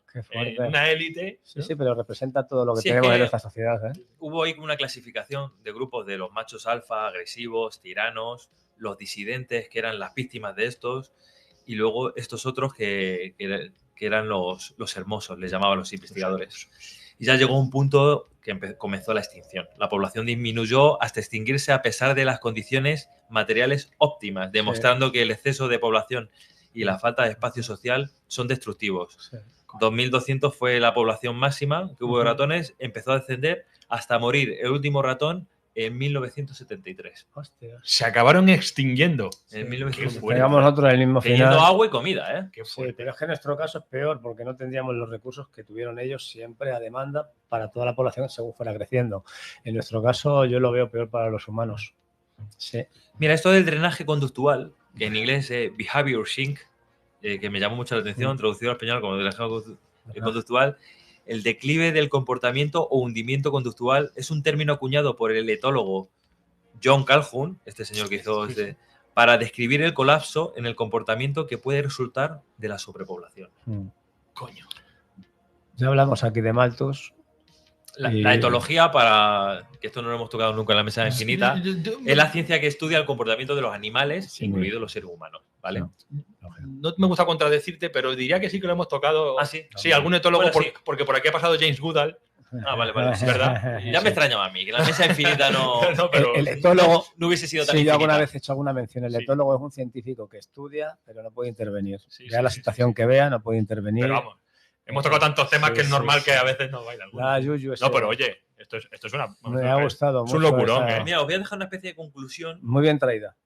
una élite. Sí, sí, pero representa todo lo que Sí, tenemos en nuestra sociedad. Hubo ahí una clasificación de grupos de los machos alfa, agresivos, tiranos, los disidentes, que eran las víctimas de estos, y luego estos otros que eran los hermosos, les llamaban los investigadores. Y ya llegó un punto que comenzó la extinción. La población disminuyó hasta extinguirse a pesar de las condiciones materiales óptimas, demostrando que el exceso de población y la falta de espacio social son destructivos. Sí. 2.200 fue la población máxima que hubo de ratones, empezó a descender hasta morir el último ratón en 1973. Hostia. Se acabaron extinguiendo. En 1973. Tengamos nosotros el mismo Teniendo final. agua y comida, ¿eh? Qué Sí, fuerte. pero es que en nuestro caso es peor porque no tendríamos los recursos que tuvieron ellos siempre a demanda para toda la población según fuera creciendo. En nuestro caso yo lo veo peor para los humanos. Sí. Mira, esto del drenaje conductual, que en inglés es behavior sink, que me llamó mucho la atención, traducido al español como drenaje conductual. El declive del comportamiento o hundimiento conductual es un término acuñado por el etólogo John Calhoun, este señor que hizo para describir el colapso en el comportamiento que puede resultar de la sobrepoblación. Coño. Ya hablamos aquí de Malthus. La etología, para que esto no lo hemos tocado nunca en la mesa infinita, es la ciencia que estudia el comportamiento de los animales, incluidos los seres humanos, ¿vale? No me gusta contradecirte, pero diría que sí que lo hemos tocado. ¿Ah, sí? Sí, algún etólogo, Bueno, sí. porque por aquí ha pasado James Goodall. Ah, vale, sí, ¿verdad? Ya me extrañaba a mí, que la mesa infinita no, pero El etólogo, no hubiese sido tan sí, yo infinita. alguna vez he hecho alguna mención. El Sí. etólogo es un científico que estudia, pero no puede intervenir. Sí, Vea sí, la sí, situación que vea, no puede intervenir. Pero vamos, hemos tocado tantos temas que es normal que a veces no bailan. La yuyu No, pero oye, esto es una. me ha gustado Es un mucho locurón, esa- Mira, os voy a dejar una especie de conclusión. Muy bien traída.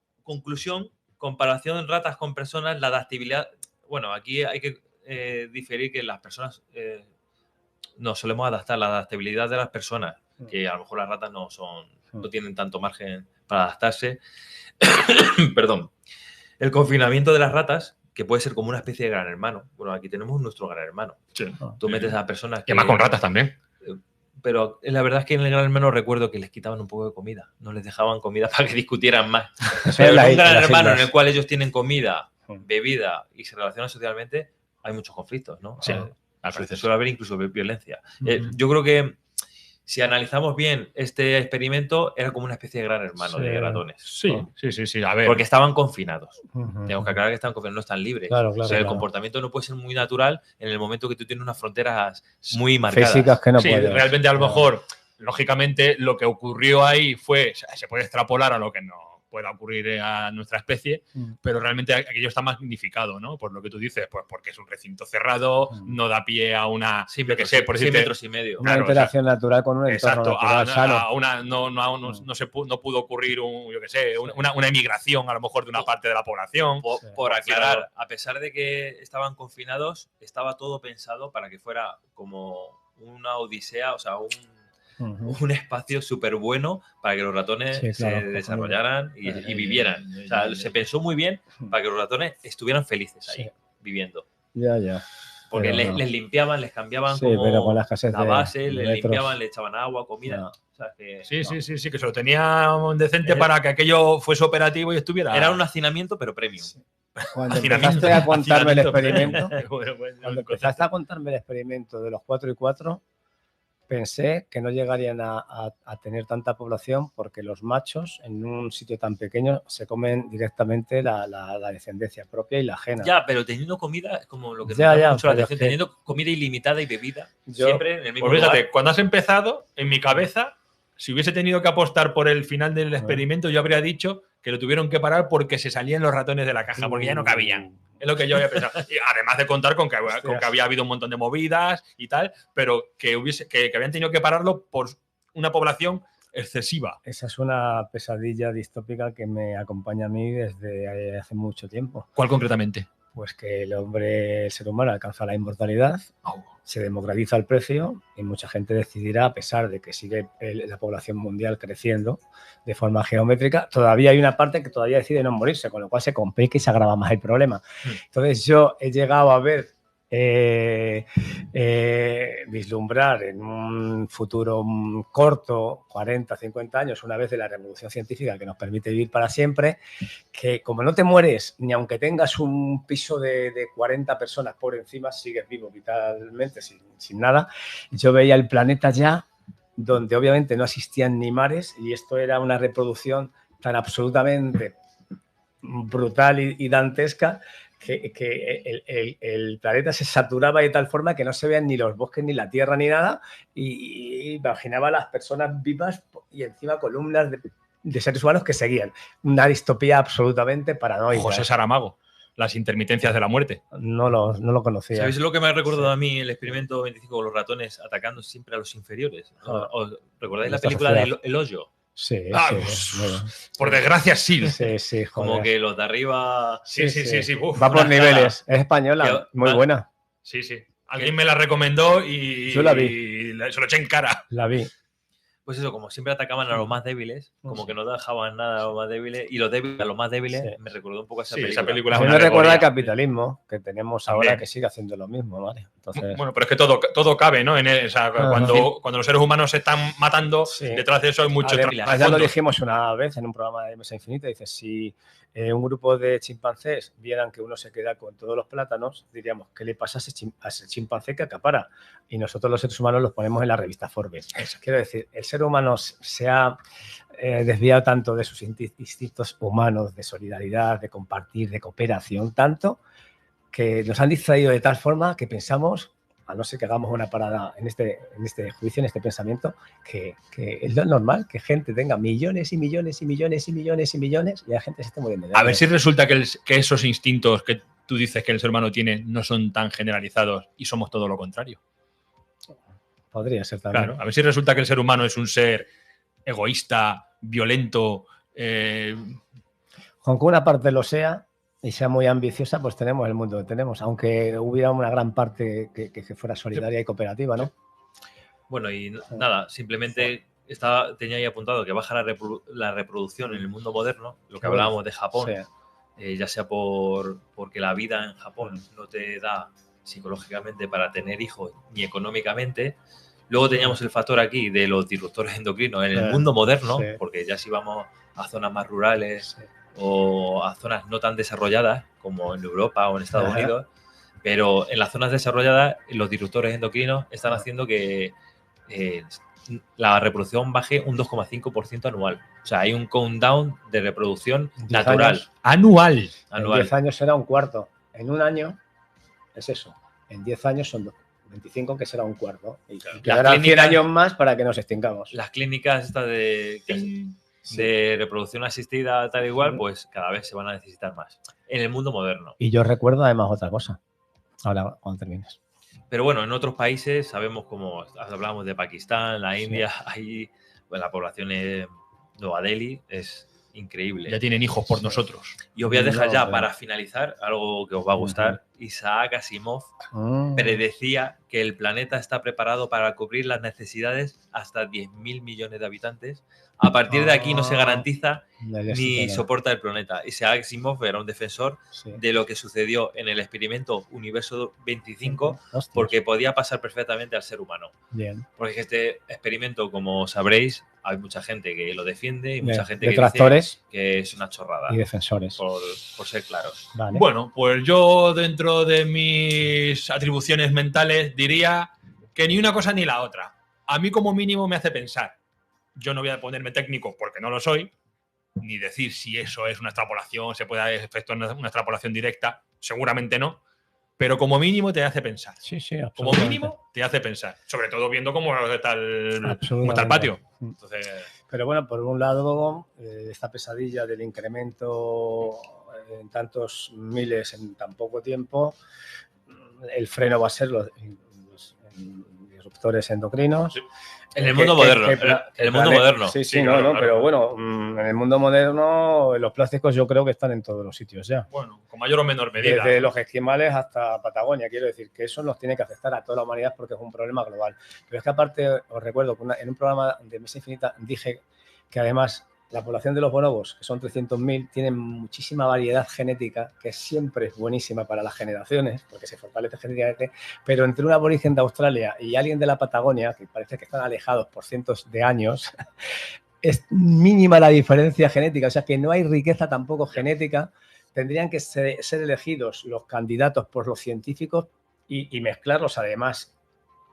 Comparación en ratas con personas, la adaptabilidad. Bueno, aquí hay que diferir que las personas nos solemos adaptar, la adaptabilidad de las personas, que a lo mejor las ratas no tienen tanto margen para adaptarse. Perdón. El confinamiento de las ratas, que puede ser como una especie de gran hermano. Bueno, aquí tenemos nuestro gran hermano. Sí. Tú metes a personas Y además con ratas también. Pero la verdad es que en el gran hermano recuerdo que les quitaban un poco de comida. No les dejaban comida para que discutieran más. Pero en un gran hermano en el cual ellos tienen comida, bebida y se relacionan socialmente, hay muchos conflictos, ¿no? Sí. Suele haber incluso violencia. Yo creo que si analizamos bien este experimento, era como una especie de gran hermano de ratones. Sí. A ver. Porque estaban confinados. Tenemos que aclarar que están confinados, no están libres. Claro, o sea, el comportamiento no puede ser muy natural en el momento que tú tienes unas fronteras muy marcadas. Físicas que no sí, puedes. realmente a lo mejor, lógicamente, lo que ocurrió ahí se puede extrapolar a lo que no pueda ocurrir a nuestra especie, pero realmente aquello está magnificado, ¿no? Por lo que tú dices, pues porque es un recinto cerrado, no da pie a una, Sí, yo qué sé, por 6 decirte, metros y medio. Una Claro, interacción natural con un entorno exacto, natural sano. no pudo ocurrir una emigración a lo mejor de una parte de la población. Por aclarar, a pesar de que estaban confinados, estaba todo pensado para que fuera como una odisea, o sea, un espacio súper bueno para que los ratones se desarrollaran y vivieran. O sea, se pensó muy bien para que los ratones estuvieran felices ahí, viviendo. Ya. Porque Pero les limpiaban, les cambiaban pero con la escasez la base, les metros. limpiaban, le echaban agua, comida. No. O sea, que, Sí, que se lo tenía decente para que aquello fuese operativo y estuviera. Era un hacinamiento, pero premium. Cuando Hacinamiento. empezaste a contarme el Hacinamiento. experimento, cuando empezaste a contarme el experimento de los 4 y 4, pensé que no llegarían a tener tanta población porque los machos en un sitio tan pequeño se comen directamente la descendencia propia y la ajena. Ya, pero teniendo comida, es como lo que nos Ya, llama mucho la pero atención, es que- teniendo comida ilimitada y bebida, Yo- siempre en el mismo Pues fíjate, lugar. cuando has empezado, en mi cabeza si hubiese tenido que apostar por el final del experimento, yo habría dicho que lo tuvieron que parar porque se salían los ratones de la caja, porque ya no cabían. Es lo que yo había pensado. Y además de contar con que había habido un montón de movidas y tal, pero que habían tenido que pararlo por una población excesiva. Esa es una pesadilla distópica que me acompaña a mí desde hace mucho tiempo. ¿Cuál concretamente? Pues que el ser humano alcanza la inmortalidad, se democratiza el precio y mucha gente decidirá, a pesar de que sigue la población mundial creciendo de forma geométrica, todavía hay una parte que todavía decide no morirse, con lo cual se complica y se agrava más el problema. Entonces yo he llegado a ver vislumbrar en un futuro corto, 40, 50 años, una vez de la revolución científica que nos permite vivir para siempre, que como no te mueres, ni aunque tengas un piso de 40 personas por encima, sigues vivo vitalmente, sin nada. Yo veía el planeta ya, donde obviamente no existían ni mares, y esto era una reproducción tan absolutamente brutal y dantesca, que el planeta se saturaba de tal forma que no se veían ni los bosques, ni la tierra, ni nada, y imaginaba a las personas vivas y encima columnas de seres humanos que seguían. Una distopía absolutamente paranoica. José Saramago, Las intermitencias de la muerte. No lo conocía. ¿Sabéis lo que me ha recordado a mí el experimento 25 con los ratones atacando siempre a los inferiores? ¿Os recordáis la película de El Hoyo? Sí, por desgracia sí. Sí, como que los de arriba... Sí. Uf, va por niveles. Es española, muy buena. Sí. Alguien me la recomendó y yo la vi. Se lo eché en cara. La vi. Pues eso, como siempre atacaban a los más débiles, como que no dejaban nada a los más débiles, y los débiles a los más débiles, me recordó un poco a esa película. Esa película a mí me recuerda el capitalismo que tenemos ahora, que sigue haciendo lo mismo, ¿vale? Entonces... Bueno, pero es que todo cabe, ¿no? Cuando los seres humanos se están matando, detrás de eso hay mucho trabajo. Ya lo dijimos una vez en un programa de Mesa Infinita, dice, si un grupo de chimpancés vieran que uno se queda con todos los plátanos, diríamos, ¿qué le pasa a ese chimpancé que acapara? Y nosotros los seres humanos los ponemos en la revista Forbes. Quiero decir, el ser humano se ha desviado tanto de sus instintos humanos, de solidaridad, de compartir, de cooperación, tanto que nos han distraído de tal forma que pensamos, a no ser que hagamos una parada en este juicio, en este pensamiento, que es lo normal que gente tenga millones y millones y millones y millones y millones y la gente se esté muriendo. A ver si resulta que esos instintos que tú dices que el ser humano tiene no son tan generalizados y somos todo lo contrario. Podría ser también. Claro, a ver si resulta que el ser humano es un ser egoísta, violento. Aunque una parte lo sea y sea muy ambiciosa, pues tenemos el mundo que tenemos, aunque hubiera una gran parte que fuera solidaria y cooperativa, ¿no? Bueno, y nada, simplemente tenía ahí apuntado que baja la reproducción en el mundo moderno, lo que hablábamos de Japón, ya sea porque la vida en Japón no te da psicológicamente para tener hijos ni económicamente. Luego teníamos el factor aquí de los disruptores endocrinos en el mundo moderno, porque ya si vamos a zonas más rurales o a zonas no tan desarrolladas como en Europa o en Estados Unidos, pero en las zonas desarrolladas los disruptores endocrinos están haciendo que la reproducción baje un 2,5% anual. O sea, hay un countdown de reproducción natural. Anual. En 10 años será un cuarto. En un año es eso. En 10 años son 25, que será un cuarto. Y quedarán 100 años más para que nos extingamos. Las clínicas estas de reproducción asistida tal igual, pues cada vez se van a necesitar más. En el mundo moderno. Y yo recuerdo además otra cosa. Ahora, cuando termines. Pero bueno, en otros países sabemos, como hablábamos de Pakistán, la India, ahí pues, la población de Nueva Delhi es increíble. Ya tienen hijos por nosotros. Y os voy a dejar para finalizar algo que os va a gustar. Isaac Asimov predecía que el planeta está preparado para cubrir las necesidades hasta 10.000 millones de habitantes. A partir de aquí no se garantiza ni soporta el planeta. Isaac Asimov era un defensor de lo que sucedió en el experimento Universo 25 porque podía pasar perfectamente al ser humano. Bien. Porque este experimento, como sabréis, hay mucha gente que lo defiende y mucha gente que dice que es una chorrada. Y defensores. Por ser claros. Vale. Bueno, pues yo dentro de mis atribuciones mentales diría que ni una cosa ni la otra. A mí como mínimo me hace pensar. Yo no voy a ponerme técnico porque no lo soy, ni decir si eso es una extrapolación, se puede efectuar una extrapolación directa, seguramente no, pero como mínimo te hace pensar. Sí, sí, Como mínimo te hace pensar. Sobre todo viendo cómo está el patio. Entonces, pero bueno, por un lado, esta pesadilla del incremento en tantos miles en tan poco tiempo, el freno va a ser los disruptores endocrinos. Sí. En el mundo moderno. El mundo moderno. Sí, claro. Pero bueno, en el mundo moderno los plásticos yo creo que están en todos los sitios ya. Bueno, con mayor o menor medida. Desde los esquimales hasta Patagonia. Quiero decir que eso nos tiene que afectar a toda la humanidad porque es un problema global. Pero es que aparte, os recuerdo que en un programa de Mesa Infinita dije que además la población de los bonobos, que son 300.000, tienen muchísima variedad genética, que siempre es buenísima para las generaciones, porque se fortalece genéticamente, pero entre un aborigen de Australia y alguien de la Patagonia, que parece que están alejados por cientos de años, es mínima la diferencia genética, o sea que no hay riqueza tampoco genética. Tendrían que ser elegidos los candidatos por los científicos y mezclarlos además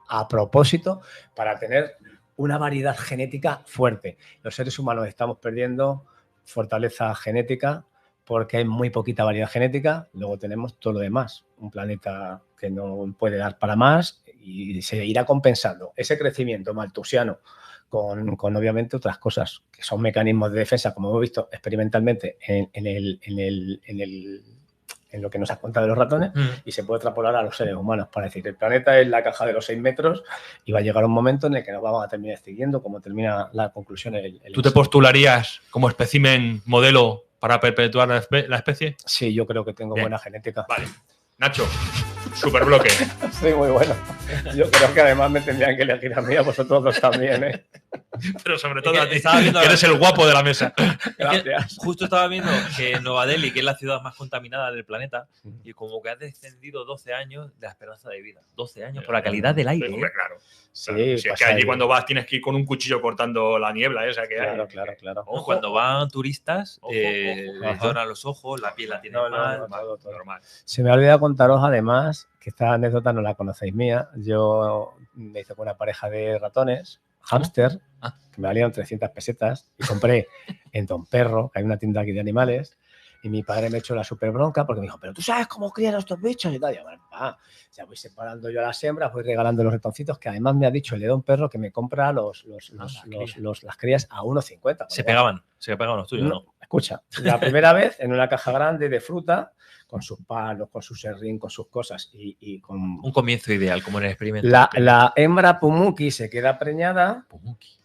a propósito para tener una variedad genética fuerte. Los seres humanos estamos perdiendo fortaleza genética porque hay muy poquita variedad genética. Luego tenemos todo lo demás. Un planeta que no puede dar para más y se irá compensando ese crecimiento maltusiano con obviamente otras cosas que son mecanismos de defensa, como hemos visto experimentalmente en lo que nos has contado de los ratones, y se puede extrapolar a los seres humanos para decir, el planeta es la caja de los 6 metros y va a llegar un momento en el que nos vamos a terminar extinguiendo, como termina la conclusión. ¿Tú te postularías como espécimen modelo para perpetuar la especie? Sí, yo creo que tengo buena genética. Vale. Nacho, superbloque. Sí, muy bueno. Yo creo que además me tendrían que elegir a mí, a vosotros dos también, ¿eh? Pero sobre todo a ti, que eres el guapo de la mesa. Gracias. Justo estaba viendo que Nueva Delhi, que es la ciudad más contaminada del planeta, y como que ha descendido 12 años de la esperanza de vida. 12 años por la calidad del aire. Hombre, claro. Sí, si es que allí cuando vas tienes que ir con un cuchillo cortando la niebla esa que hay. Claro. Ojo, cuando van turistas, ojo. les lloran los ojos, la piel la tienen mal. Todo. Normal. Se me ha olvidado contaros además, que esta anécdota no la conocéis mía, yo me hice con una pareja de ratones, hámster, que me valieron 300 pesetas, y compré en Don Perro, que hay una tienda aquí de animales, y mi padre me echó la super bronca porque me dijo, pero tú sabes cómo crían estos bichos y tal. Y yo, bueno, ya voy separando yo a las hembras, voy regalando los ratoncitos, que además me ha dicho el de Don Perro que me compra las crías a 1,50. Se pegaban los tuyos, ¿no? Escucha, la primera vez en una caja grande de fruta, con sus palos, con su serrín, con sus cosas y con... Un comienzo ideal, como en el experimento. La hembra Pumuki se queda preñada.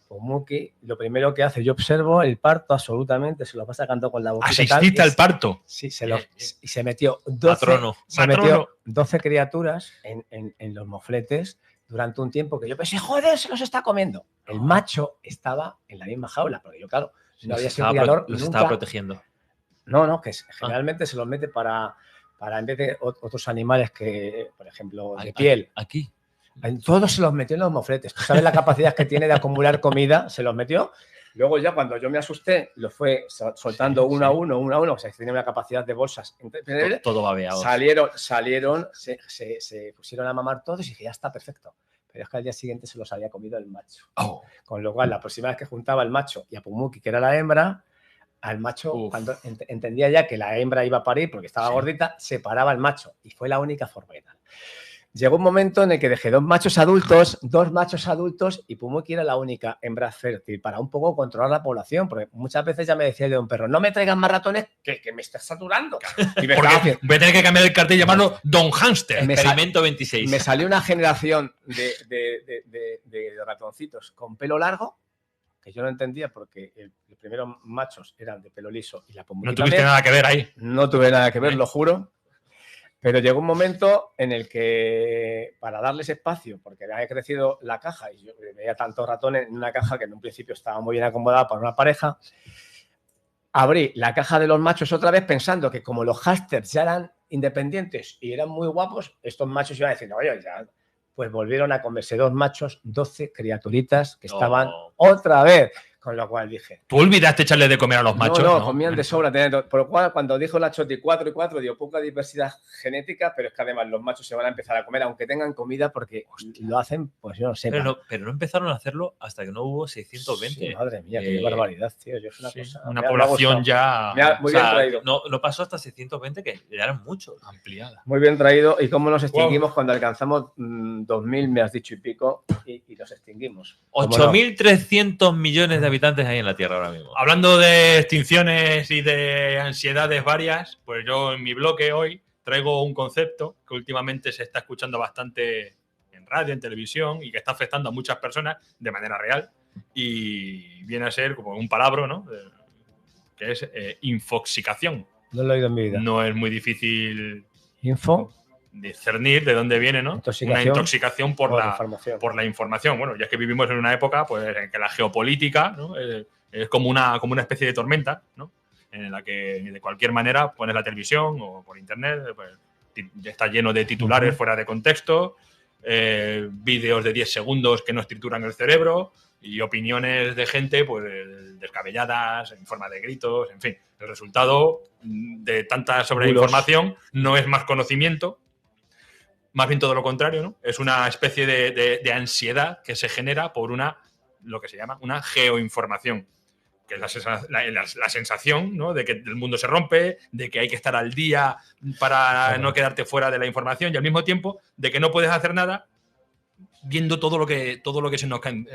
Pumuki, lo primero que hace, yo observo el parto absolutamente, se lo va sacando con la boquita. ¿Asististe al parto? Sí, y se metió 12 criaturas en los mofletes durante un tiempo que yo pensé, joder, se los está comiendo. El macho estaba en la misma jaula, porque yo, claro, no había sido criador. Los estaba protegiendo. No, que generalmente se los mete para en vez de otros animales que, por ejemplo, de piel. Aquí. Todos se los metió en los mofletes. ¿Tú sabes la capacidad que tiene de acumular comida? Se los metió. Luego ya cuando yo me asusté, los fue soltando uno a uno. O sea, que tenía una capacidad de bolsas. Todo babeado. Salieron, se pusieron a mamar todos y dije, ya está, perfecto. Pero es que al día siguiente se los había comido el macho. Con lo cual, la próxima vez que juntaba el macho y a Pumuki, que era la hembra, al macho, cuando entendía ya que la hembra iba a parir porque estaba gordita, separaba al macho. Y fue la única forma y tal. Llegó un momento en el que dejé dos machos adultos y Pumuki era la única hembra fértil para un poco controlar la población, porque muchas veces ya me decía el de un perro, no me traigan más ratones que me estás saturando. Y voy a tener que cambiar el cartel y llamarlo Don Hamster. Experimento 26. Me salió una generación de ratoncitos con pelo largo, que yo no entendía porque los primeros machos eran de pelo liso y la Pumuki no tuviste nada que ver ahí. No tuve nada que ver, lo juro. Pero llegó un momento en el que, para darles espacio, porque había crecido la caja y yo veía tantos ratones en una caja que en un principio estaba muy bien acomodada para una pareja, abrí la caja de los machos otra vez pensando que como los hámsters ya eran independientes y eran muy guapos, estos machos iban diciendo, oye, ya, pues volvieron a comerse dos machos, 12 criaturitas que estaban otra vez Con lo cual dije... Tú olvidaste echarle de comer a los machos, No, ¿no? comían de sobra. Por lo cual, cuando dijo la Choti 4 y 4, dio poca diversidad genética, pero es que además los machos se van a empezar a comer, aunque tengan comida, porque lo hacen, pues yo no sé. Pero no empezaron a hacerlo hasta que no hubo 620. Sí, madre mía, qué barbaridad, tío. Yo es una cosa... Una población ya Muy bien traído. No pasó hasta 620, que ya eran muchos. ampliada. Muy bien traído. ¿Y cómo nos extinguimos cuando alcanzamos 2000, me has dicho, y pico, y nos extinguimos? 8.300 millones de habitantes hay en la Tierra ahora mismo. Hablando de extinciones y de ansiedades varias, pues yo en mi bloque hoy traigo un concepto que últimamente se está escuchando bastante en radio, en televisión y que está afectando a muchas personas de manera real y viene a ser como un palabra, ¿no? Que es infoxicación. No lo he oído en mi vida. No es muy difícil discernir de dónde viene, ¿no? Una intoxicación por la información. Bueno, ya es que vivimos en una época pues, en que la geopolítica, ¿no? Es como una especie de tormenta, ¿no? En la que de cualquier manera pones la televisión o por internet, pues, está lleno de titulares fuera de contexto, vídeos de 10 segundos que nos trituran el cerebro y opiniones de gente pues, descabelladas, en forma de gritos, en fin. El resultado de tanta sobreinformación no es más conocimiento, más bien todo lo contrario, ¿no? Es una especie de ansiedad que se genera por lo que se llama una geoinformación, que es la sensación, ¿no? De que el mundo se rompe, de que hay que estar al día para no quedarte fuera de la información y al mismo tiempo de que no puedes hacer nada viendo todo lo que se nos cae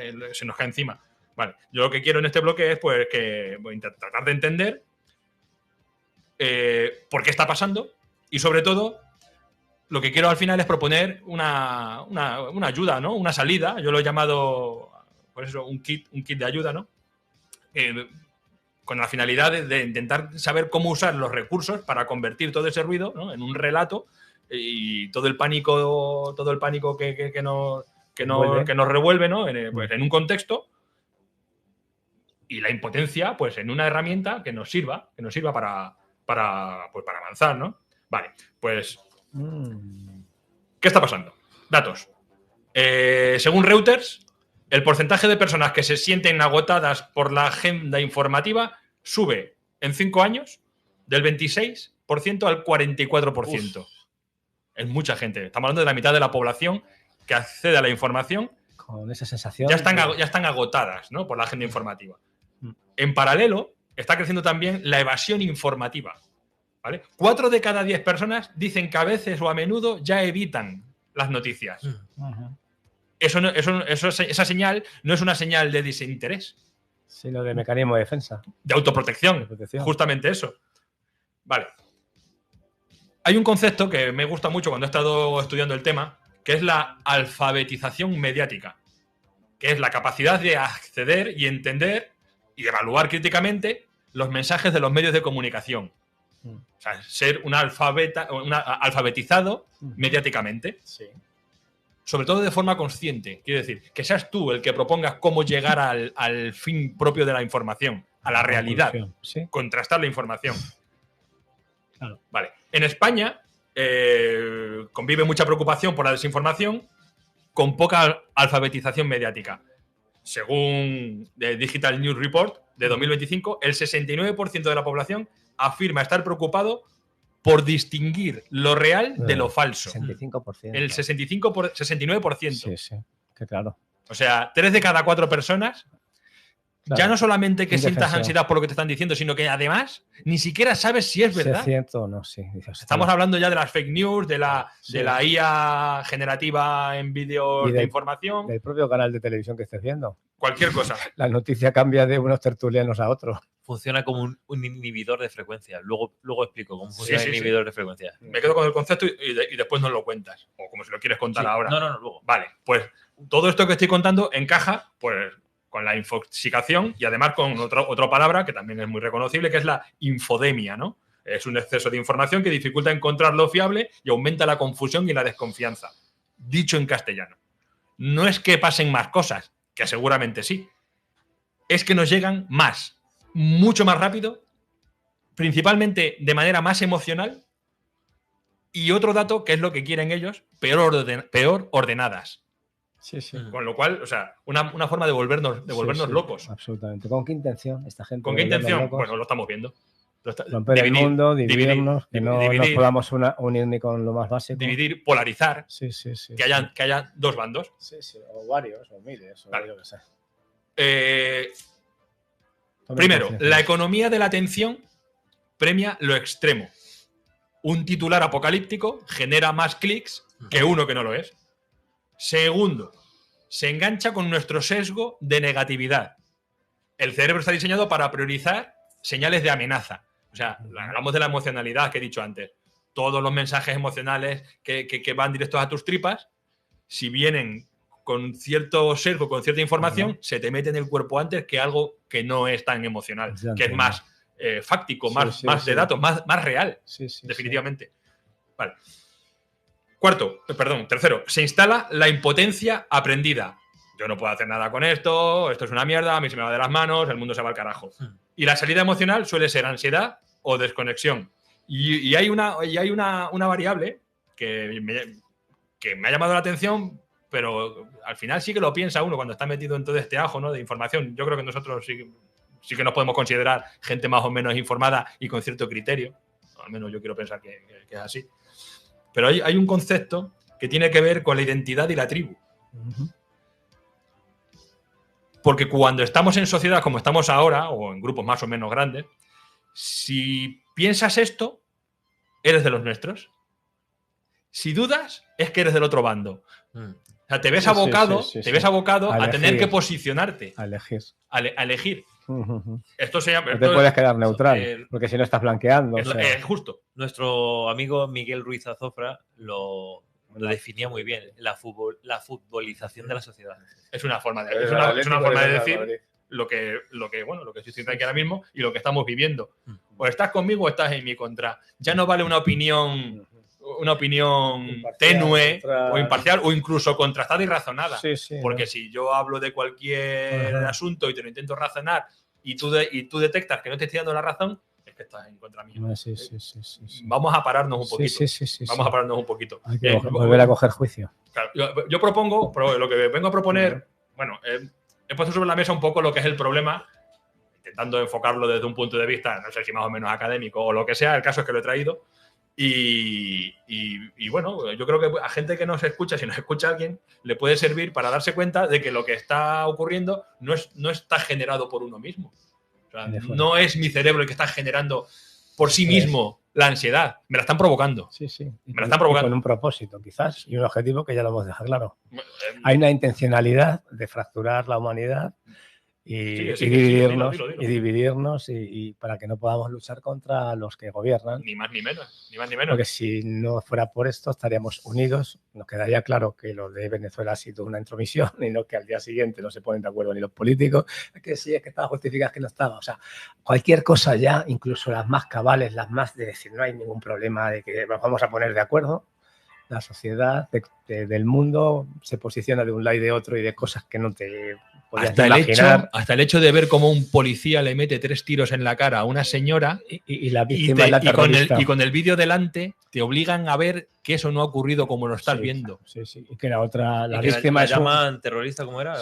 encima. Vale, yo lo que quiero en este bloque es pues que voy a tratar de entender por qué está pasando y sobre todo lo que quiero al final es proponer una ayuda, ¿no? Una salida. Yo lo he llamado, por eso, un kit de ayuda, ¿no? Con la finalidad de intentar saber cómo usar los recursos para convertir todo ese ruido, ¿no? En un relato y todo el pánico que nos revuelve, ¿no? En un contexto y la impotencia, pues en una herramienta que nos sirva para avanzar, ¿no? Vale, pues ¿qué está pasando? Datos. Según Reuters, el porcentaje de personas que se sienten agotadas por la agenda informativa sube en 5 años del 26% al 44%. Uf. Es mucha gente. Estamos hablando de la mitad de la población que accede a la información. Con esa sensación. Ya están agotadas, ¿no? Por la agenda informativa. En paralelo, está creciendo también la evasión informativa. ¿Vale? 4 de cada 10 personas dicen que a veces o a menudo ya evitan las noticias. Esa señal no es una señal de desinterés, sino de mecanismo de defensa. De autoprotección. Justamente eso. Vale. Hay un concepto que me gusta mucho cuando he estado estudiando el tema, que es la alfabetización mediática, que es la capacidad de acceder y entender y evaluar críticamente los mensajes de los medios de comunicación. O sea, ser un alfabetizado mediáticamente. Sí. Sobre todo de forma consciente. Quiero decir, que seas tú el que propongas cómo llegar al fin propio de la información, a la realidad. ¿Sí? Contrastar la información. Claro. Vale. En España convive mucha preocupación por la desinformación con poca alfabetización mediática. Según Digital News Report de 2025, el 69% de la población afirma estar preocupado por distinguir lo real de lo falso. 65%. El 69%. Sí, sí, que claro. O sea, 3 de cada 4 personas, claro, ya no solamente que sientas ansiedad por lo que te están diciendo, sino que además ni siquiera sabes si es verdad. Si es cierto o no, sí. Estamos hablando ya de las fake news, de la IA generativa en vídeos de información. Del propio canal de televisión que estés viendo. Cualquier cosa. La noticia cambia de unos tertulianos a otros. Funciona como un inhibidor de frecuencia. Luego explico cómo funciona el inhibidor de frecuencia. Me quedo con el concepto y después nos lo cuentas. O como si lo quieres contar ahora. No, luego. Vale, pues todo esto que estoy contando encaja pues con la infoxicación y además con otra palabra que también es muy reconocible, que es la infodemia, ¿no? Es un exceso de información que dificulta encontrar lo fiable y aumenta la confusión y la desconfianza. Dicho en castellano. No es que pasen más cosas, que seguramente sí. Es que nos llegan más, mucho más rápido, principalmente de manera más emocional, y otro dato que es lo que quieren ellos, peor ordenadas. Sí, sí. Con lo cual, o sea, una forma de volvernos locos. Absolutamente. ¿Con qué intención esta gente? ¿Con qué de volvernos intención? locos? Bueno, lo estamos viendo. Romper el mundo, dividirnos, que no nos dividir, podamos unir ni con lo más básico. dividir, polarizar, Sí, sí, sí. que haya dos bandos. Sí, sí, o varios, o miles, o Vale. yo qué sé. Primero, la economía de la atención premia lo extremo. Un titular apocalíptico genera más clics que uno que no lo es. Segundo, se engancha con nuestro sesgo de negatividad. El cerebro está diseñado para priorizar señales de amenaza. O sea, hablamos de la emocionalidad que he dicho antes. Todos los mensajes emocionales que van directos a tus tripas, si vienen con cierto sesgo, con cierta información, se te mete en el cuerpo antes que algo que no es tan emocional, que es más fáctico, más de datos, más real, definitivamente. Vale. Tercero, se instala la impotencia aprendida. Yo no puedo hacer nada con esto es una mierda, a mí se me va de las manos, el mundo se va al carajo. Y la salida emocional suele ser ansiedad o desconexión. Y hay una variable que me ha llamado la atención, pero al final sí que lo piensa uno cuando está metido en todo este ajo, ¿no?, de información. Yo creo que nosotros sí que nos podemos considerar gente más o menos informada y con cierto criterio. Al menos yo quiero pensar que es así. Pero hay un concepto que tiene que ver con la identidad y la tribu. Porque cuando estamos en sociedad como estamos ahora, o en grupos más o menos grandes, si piensas esto, eres de los nuestros. Si dudas, es que eres del otro bando. O sea, te ves abocado, ves abocado a tener que posicionarte. A elegir. A elegir. Esto se llama. No te puedes quedar neutral, porque si no estás blanqueando. Es justo. Nuestro amigo Miguel Ruiz Azofra lo definía muy bien, la futbolización de la sociedad. Es una forma de decir lo que estoy diciendo aquí ahora mismo y lo que estamos viviendo. O estás conmigo o estás en mi contra. Ya no vale una opinión tenue o imparcial o incluso contrastada y razonada. Porque si yo hablo de cualquier asunto y te lo intento razonar y tú detectas que no te estoy dando la razón, es que estás en contra mío. Vamos a pararnos un poquito. Vamos a pararnos un poquito. Hay que volver a coger juicio. Claro, yo propongo, lo que vengo a proponer, he puesto sobre la mesa un poco lo que es el problema, intentando enfocarlo desde un punto de vista, no sé si más o menos académico o lo que sea, el caso es que lo he traído. Y bueno, yo creo que a gente que nos escucha, si nos escucha alguien, le puede servir para darse cuenta de que lo que está ocurriendo no está generado por uno mismo. O sea, no es mi cerebro el que está generando por sí mismo la ansiedad. Me la están provocando. Me la están provocando. Con un propósito, quizás, y un objetivo que ya lo hemos dejado claro. Hay una intencionalidad de fracturar la humanidad y dividirnos y para que no podamos luchar contra los que gobiernan. Ni más ni menos. Porque si no fuera por esto estaríamos unidos. Nos quedaría claro que lo de Venezuela ha sido una intromisión y no que al día siguiente no se ponen de acuerdo ni los políticos. Es que sí, es que estaba justificado, es que no estaba. O sea, cualquier cosa ya, incluso las más cabales, las más de decir no hay ningún problema de que nos vamos a poner de acuerdo. La sociedad del mundo se posiciona de un lado y de otro y de cosas que no te podías imaginar. Hasta el hecho de ver cómo un policía le mete 3 tiros en la cara a una señora y la víctima es la terrorista. Y con el vídeo delante te obligan a ver que eso no ha ocurrido como lo estás viendo. Y que la víctima es llaman terrorista, ¿cómo era?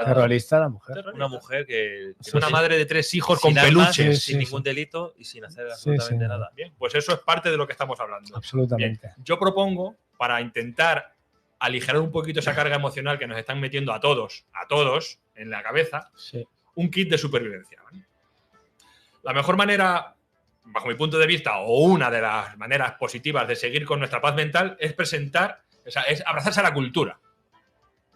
Terrorista la mujer. Una mujer que es una madre de 3 hijos con peluches. Sin ningún delito y sin hacer absolutamente nada. Bien, pues eso es parte de lo que estamos hablando. Absolutamente. Bien. Yo propongo, para intentar aligerar un poquito esa carga emocional que nos están metiendo a todos en la cabeza, un kit de supervivencia. ¿Vale? La mejor manera, bajo mi punto de vista, o una de las maneras positivas de seguir con nuestra paz mental es es abrazarse a la cultura.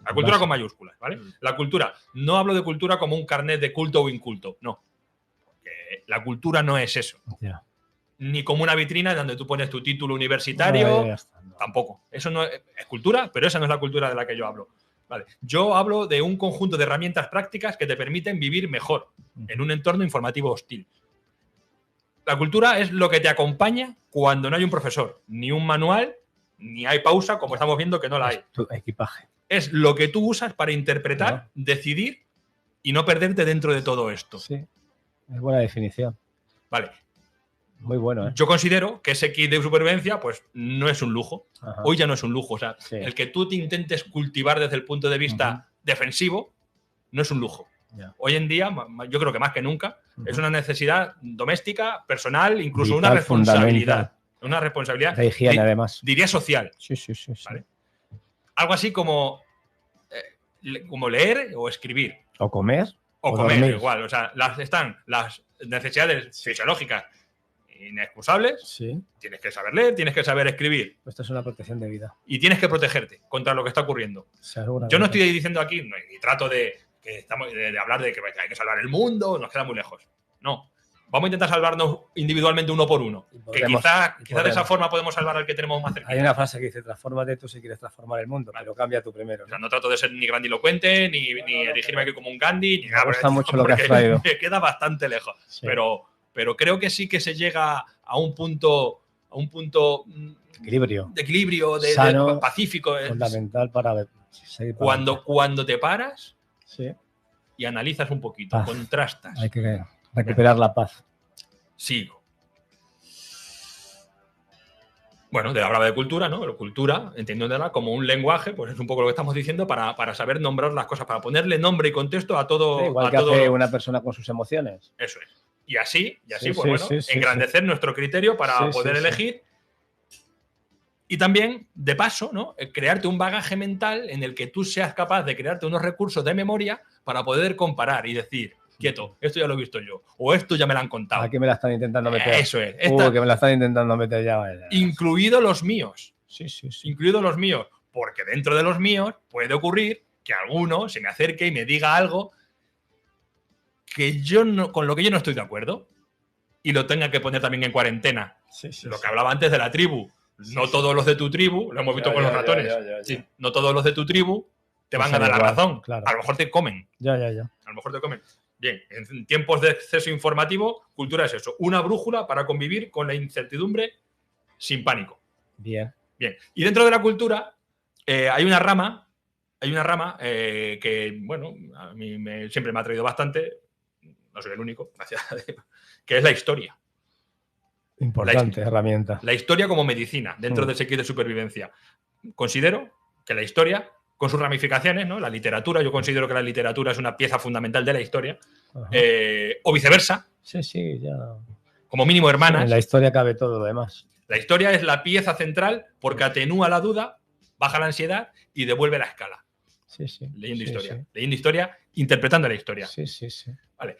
La cultura con mayúsculas, ¿vale? La cultura. No hablo de cultura como un carnet de culto o inculto, no. Porque la cultura no es eso. Ni como una vitrina donde tú pones tu título universitario. Tampoco. Eso no es cultura, pero esa no es la cultura de la que yo hablo. Vale. Yo hablo de un conjunto de herramientas prácticas que te permiten vivir mejor en un entorno informativo hostil. La cultura es lo que te acompaña cuando no hay un profesor, ni un manual, ni hay pausa, como estamos viendo que no la hay. Tu equipaje. Es lo que tú usas para interpretar, decidir y no perderte dentro de todo esto. Sí, es buena definición. Vale. Muy bueno, ¿eh? Yo considero que ese kit de supervivencia pues no es un lujo. Ajá. Hoy ya no es un lujo. O sea, Sí. el que tú te intentes cultivar desde el punto de vista defensivo no es un lujo. Ya. Hoy en día, yo creo que más que nunca, es Ujú. una necesidad doméstica, personal, incluso Vital, una responsabilidad. fundamental. Una responsabilidad, De higiene, además. diría social. Sí, sí, sí. sí. ¿Vale? Algo así como leer o escribir. O comer. O O comer, dormir. igual. O sea, están las necesidades fisiológicas inexcusables. Sí. Tienes que saber leer, tienes que saber escribir Esto es una protección de vida. y tienes que protegerte contra lo que está ocurriendo. Seguramente. Yo no estoy diciendo aquí, ni trato de hablar de que hay que salvar el mundo, nos queda muy lejos. No. Vamos a intentar salvarnos individualmente uno por uno. Y Que podremos, quizás de podremos. esa forma podemos salvar al que tenemos más cerca. Hay una frase que dice: transfórmate tú si quieres transformar el mundo, Vale. pero cambia tú primero. O sea, ¿no? no trato de ser ni grandilocuente, ni erigirme aquí como un Gandhi, ni Me nada. gusta por el mucho estilo, lo que has porque traído. Me queda bastante lejos. Sí. Pero creo que sí que se llega a un punto Equilibrio. de equilibrio, de Sano, pacífico. Fundamental para seguir para adelante. Cuando te paras Sí. y analizas un poquito, Paz. contrastas. Hay que recuperar la paz. Sigo. Bueno, hablaba de cultura, ¿no? Pero cultura, entendiéndola como un lenguaje, pues es un poco lo que estamos diciendo para saber nombrar las cosas, para ponerle nombre y contexto a todo. Sí, igual a que todo hace una persona con sus emociones. Eso es. Y así, Sí, pues sí, bueno, sí, sí, engrandecer nuestro criterio para Sí, poder sí, sí. elegir. Y también, de paso, ¿no? Crearte un bagaje mental en el que tú seas capaz de crearte unos recursos de memoria para poder comparar y decir, quieto, esto ya lo he visto yo, o esto ya me lo han contado. Aquí me la están intentando meter. Eso es. Que me la están intentando meter ya. Incluidos los míos. Sí, sí, sí. Incluidos los míos. Porque dentro de los míos puede ocurrir que alguno se me acerque y me diga algo que yo no, con lo que yo no estoy de acuerdo y lo tenga que poner también en cuarentena. Sí, sí, Lo sí. que hablaba antes de la tribu. No todos los de tu tribu, lo hemos visto con los ratones. Ya. Sí, no todos los de tu tribu te van a Son dar la igual, razón. claro. A lo mejor te comen. Ya. A lo mejor te comen. Bien, en tiempos de exceso informativo, cultura es eso. Una brújula para convivir con la incertidumbre sin pánico. Bien. Bien. Y dentro de la cultura hay una rama que, bueno, a mí siempre me ha traído bastante, no soy el único, gracias a Dios, que es la historia. Importante herramienta. La historia como medicina dentro del kit de supervivencia. Considero que la historia, con sus ramificaciones, ¿no? La literatura, yo considero que la literatura es una pieza fundamental de la historia, o viceversa, Sí, ya. como mínimo hermanas. En la historia cabe todo lo demás. La historia es la pieza central porque atenúa la duda, baja la ansiedad y devuelve la escala. Sí. Leyendo Sí, historia. sí. Leyendo historia, interpretando la historia. Sí. Vale.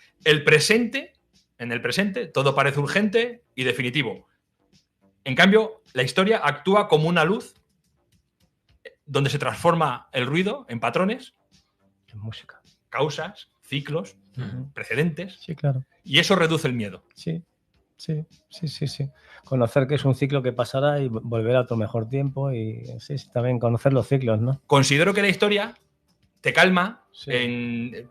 En el presente, todo parece urgente y definitivo. En cambio, la historia actúa como una luz donde se transforma el ruido en patrones, En música. causas, ciclos, precedentes, Sí, claro. y eso reduce el miedo. Sí. Conocer que es un ciclo que pasará y volver a otro mejor tiempo y sí, también conocer los ciclos, ¿no? Considero que la historia te calma Sí.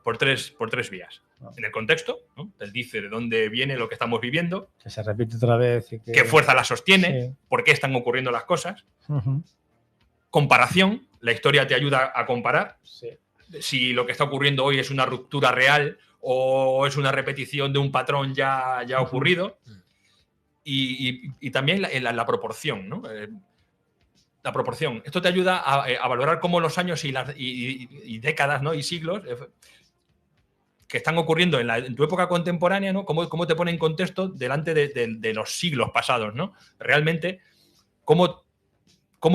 por tres vías. En el contexto, ¿no? Te dice de dónde viene lo que estamos viviendo, Que se repite otra vez. Y qué fuerza la sostiene, Sí. por qué están ocurriendo las cosas. Ujú. Comparación, la historia te ayuda a comparar Sí. si lo que está ocurriendo hoy es una ruptura real o es una repetición de un patrón ya ocurrido. Y también la proporción, ¿no? La proporción. Esto te ayuda a valorar cómo los años y décadas, ¿no? Y siglos que están ocurriendo en tu época contemporánea, ¿no? Cómo te pone en contexto delante de los siglos pasados, ¿no? Realmente, cómo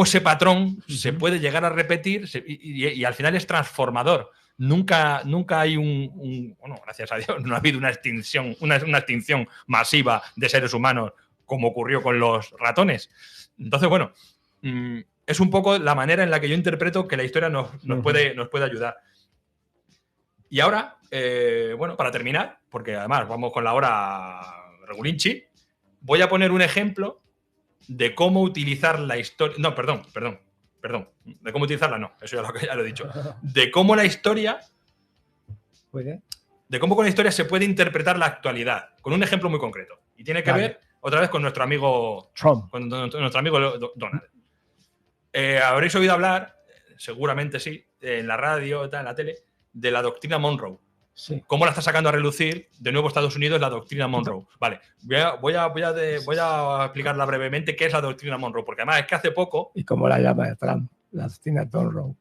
ese patrón se puede llegar a repetir y al final es transformador. Nunca hay bueno, gracias a Dios, no ha habido una extinción masiva de seres humanos como ocurrió con los ratones. Entonces, bueno, es un poco la manera en la que yo interpreto que la historia nos puede ayudar. Y ahora, bueno, para terminar, porque además vamos con la hora regulinchi, voy a poner un ejemplo de cómo utilizar la historia. No, perdón. De cómo utilizarla, no, eso ya lo he dicho. De cómo la historia. ¿Puede? De cómo con la historia se puede interpretar la actualidad. Con un ejemplo muy concreto. Y tiene que ver, otra vez, con nuestro amigo Trump. Con nuestro amigo Donald. Habréis oído hablar, seguramente sí, en la radio, en la tele, de la doctrina Monroe. Sí. ¿Cómo la está sacando a relucir de nuevo Estados Unidos la doctrina Monroe? Vale, voy a explicarla brevemente qué es la doctrina Monroe, porque además es que hace poco... ¿Y cómo la llama Trump? La doctrina Monroe.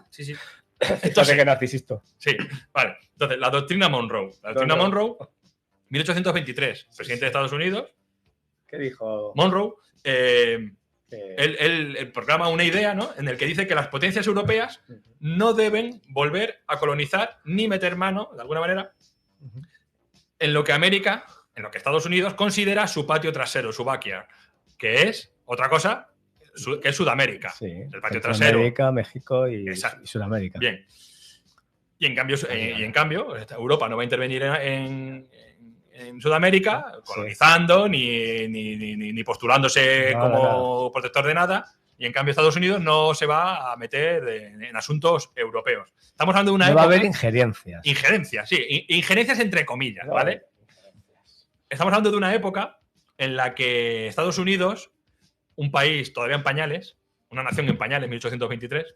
Sí. Entonces, ¿qué naces esto? Sí, vale. Entonces, la doctrina Monroe. La doctrina Monroe, 1823, presidente de Estados Unidos. ¿Qué dijo? Monroe, él proclama una idea, ¿no? En el que dice que las potencias europeas no deben volver a colonizar ni meter mano, de alguna manera, en lo que Estados Unidos considera su patio trasero, su backyard, que es otra cosa, que es Sudamérica. Sí, el patio trasero. América, México y Sudamérica. Bien. Y en cambio, Europa no va a intervenir en Sudamérica, colonizando, ni postulándose como protector de nada. Y en cambio Estados Unidos no se va a meter en asuntos europeos. Estamos hablando de una época... va a haber injerencias. Injerencias, sí. Injerencias entre comillas, ¿vale? Estamos hablando de una época en la que Estados Unidos, un país todavía en pañales, una nación en pañales, 1823,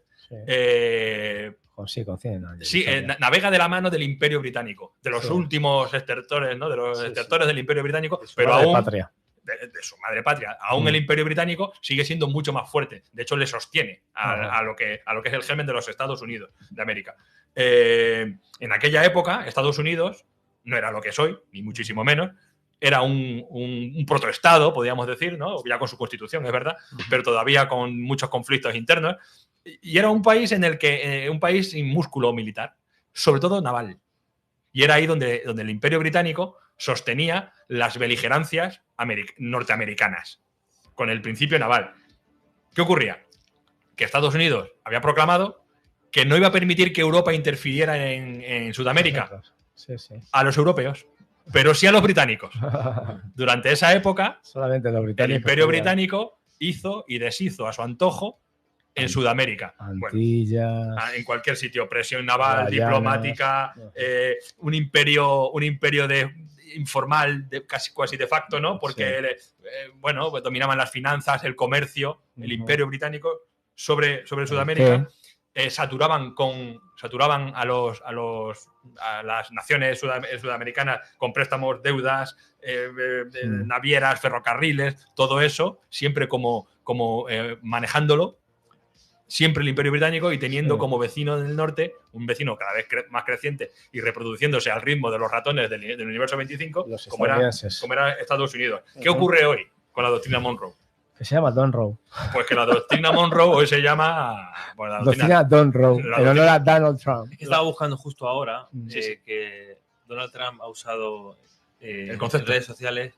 con 100 años. Sí, navega de la mano del Imperio Británico, de los últimos estertores, ¿no? De los estertores del Imperio Británico, pero aún patria. De su madre patria. Aún el Imperio Británico sigue siendo mucho más fuerte. De hecho, le sostiene a lo que es el germen de los Estados Unidos de América. En aquella época, Estados Unidos no era lo que es hoy, ni muchísimo menos. Era un protoestado, podríamos decir, ¿no? Ya con su constitución, es verdad, pero todavía con muchos conflictos internos. Y era un país en el que un país sin músculo militar, sobre todo naval. Y era ahí donde el Imperio Británico sostenía las beligerancias norteamericanas, con el principio naval. ¿Qué ocurría? Que Estados Unidos había proclamado que no iba a permitir que Europa interfiriera en Sudamérica a los europeos, pero sí a los británicos. Durante esa época, solamente los británicos, el Imperio Británico hizo y deshizo a su antojo en Sudamérica. Antillas. Bueno, en cualquier sitio, presión naval, Guayanas, diplomática, un imperio informal, casi de facto, ¿no? Porque, pues dominaban las finanzas, el comercio, el Imperio Británico sobre Sudamérica. Saturaban a las naciones sudamericanas con préstamos, deudas, navieras, ferrocarriles, todo eso, siempre como manejándolo. Siempre el Imperio Británico y teniendo como vecino del norte, un vecino cada vez más creciente y reproduciéndose al ritmo de los ratones del universo 25, como era Estados Unidos. ¿Qué ocurre hoy con la doctrina Monroe? Que se llama Monroe. Pues que la doctrina Monroe hoy se llama... Bueno, la doctrina Monroe, en honor a Donald Trump. Es que estaba buscando justo ahora que Donald Trump ha usado en redes sociales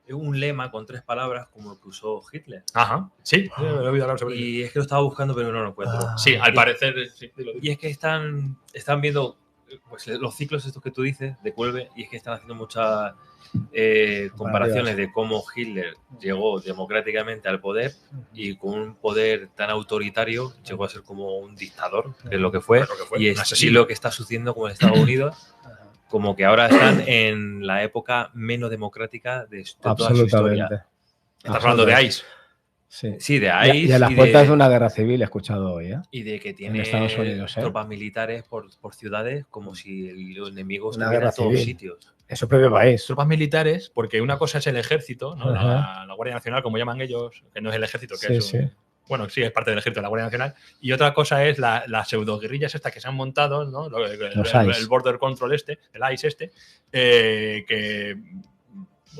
un lema con 3 palabras como el que usó Hitler. Ajá, sí, he oído hablar sobre y es que lo estaba buscando pero no lo encuentro. Sí, al parecer... Sí, y es que están viendo pues, los ciclos estos que tú dices de Cuelve y es que están haciendo muchas comparaciones de cómo Hitler llegó democráticamente al poder y con un poder tan autoritario llegó a ser como un dictador, que es lo que fue, y es lo que está sucediendo con Estados Unidos. Como que ahora están en la época menos democrática de toda su historia. Estás hablando de ICE. Sí, de ICE. Y a las puertas de una guerra civil he escuchado hoy. Y de que tiene Estados Unidos, tropas militares por ciudades como si el enemigo estuviera en todos sitios. En su propio país. Tropas militares, porque una cosa es el ejército, ¿no? La Guardia Nacional, como llaman ellos, que no es el ejército, que es bueno, sí, es parte del ejército de la Guardia Nacional. Y otra cosa es las pseudoguerrillas estas que se han montado, ¿no? El Border Control el ICE que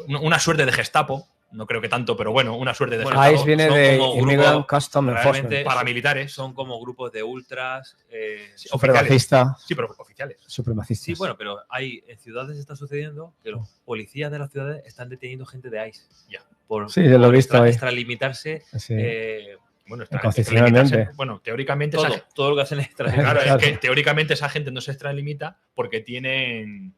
una suerte de Gestapo, no creo que tanto, pero bueno, una suerte de Gestapo. ICE viene de Immigrant Custom Enforcement. Paramilitares. Son como grupos de ultras. Supremacistas. Sí, pero oficiales. Supremacistas. Sí, bueno, pero en ciudades está sucediendo que los policías de las ciudades están deteniendo gente de ICE. Ya. Por lo he visto extralimitarse. Bueno, constitucionalmente. Bueno, teóricamente todo lo que hacen es claro, es que teóricamente esa gente no se extralimita porque tienen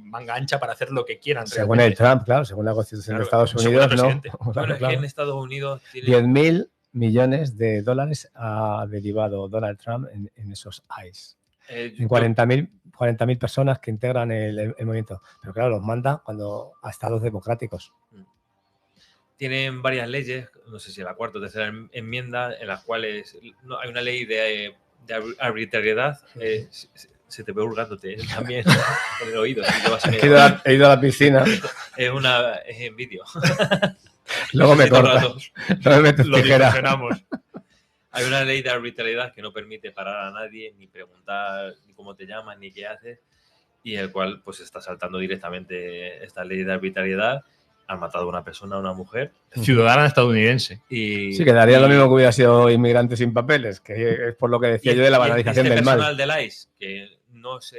manga ancha para hacer lo que quieran. Según el Trump, claro, según la Constitución de Estados Unidos, no. Bueno, es que en Estados Unidos tiene 10.000 millones de dólares ha derivado Donald Trump en esos ICE. En 40.000 personas que integran el movimiento. Pero claro, los manda a estados democráticos. Tienen varias leyes, no sé si la cuarta o tercera enmienda, en las cuales hay una ley de arbitrariedad. se te ve hurgándote también en el oído. Y te vas He ido a la piscina. es en vídeo. Luego me Necesito cortas. ratos. No me metes Lo tijera. distorsionamos. Hay una ley de arbitrariedad que no permite parar a nadie, ni preguntar ni cómo te llamas, ni qué haces, y el cual pues está saltando directamente esta ley de arbitrariedad. Han matado a una persona, a una mujer. Ciudadana estadounidense. Y, Sí, quedaría lo mismo que hubiera sido inmigrante sin papeles, que es por lo que decía yo de la banalización del mal. personal del ICE, que no es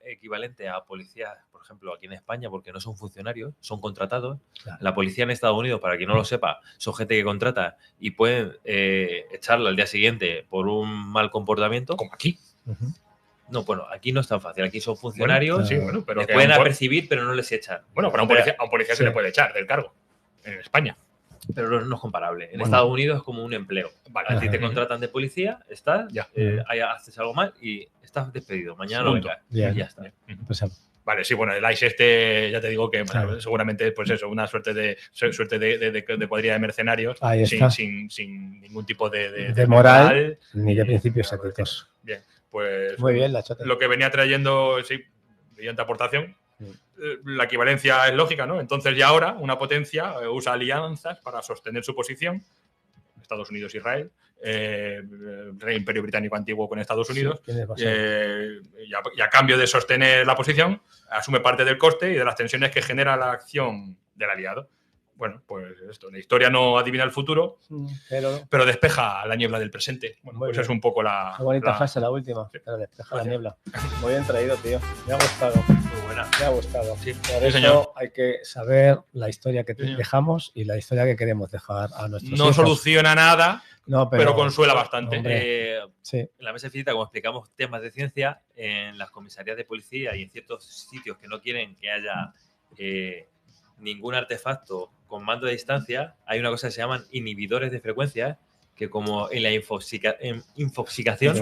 equivalente a policías, por ejemplo, aquí en España, porque no son funcionarios, son contratados. Claro. La policía en Estados Unidos, para quien no lo sepa, son gente que contrata y pueden echarla al día siguiente por un mal comportamiento. Como aquí. No, bueno, aquí no es tan fácil. Aquí son funcionarios, Bueno, sí, bueno, pero les que pueden a un apercibir, pero no les echan. Bueno, pero a un policía se le puede echar del cargo. En España. Pero no es comparable. En Bueno. Estados Unidos es como un empleo. Vale. A ti te Ujú. contratan de policía, estás, Ya. haces algo mal y estás despedido. Mañana no Punto. vengas. Bien. Y ya está. Pues, Vale, sí, bueno, el ICE ya te digo que bueno, Claro. seguramente pues eso, una suerte de cuadrilla de mercenarios Ahí está. sin ningún tipo de moral ni de y- principios nada por el éticos. estilo. Bien, pues Muy bien, la chota. lo que venía trayendo, sí, brillante aportación. La equivalencia es lógica, ¿no? Entonces ya ahora una potencia usa alianzas para sostener su posición. Estados Unidos, Israel, Rey Imperio Británico antiguo con Estados Unidos, Sí, tienes razón. y a cambio de sostener la posición, asume parte del coste y de las tensiones que genera la acción del aliado. Bueno, pues esto, la historia no adivina el futuro, pero despeja la niebla del presente. Bueno, Muy pues bien. es un poco la... Qué bonita la- frase la última. Sí. Pero despeja la Gracias. niebla. Muy bien traído, tío. Me ha gustado. Muy buena. Me ha gustado. Sí. Por Sí, eso señor. hay que saber la historia que Sí, señor. dejamos y la historia que queremos dejar a nuestros No hijos. soluciona nada, No, pero consuela bastante. Hombre. Sí. En la mesa finita, como explicamos temas de ciencia, en las comisarías de policía y en ciertos sitios que no quieren que haya ningún artefacto con mando de distancia, hay una cosa que se llaman inhibidores de frecuencia, que como en la infoxicación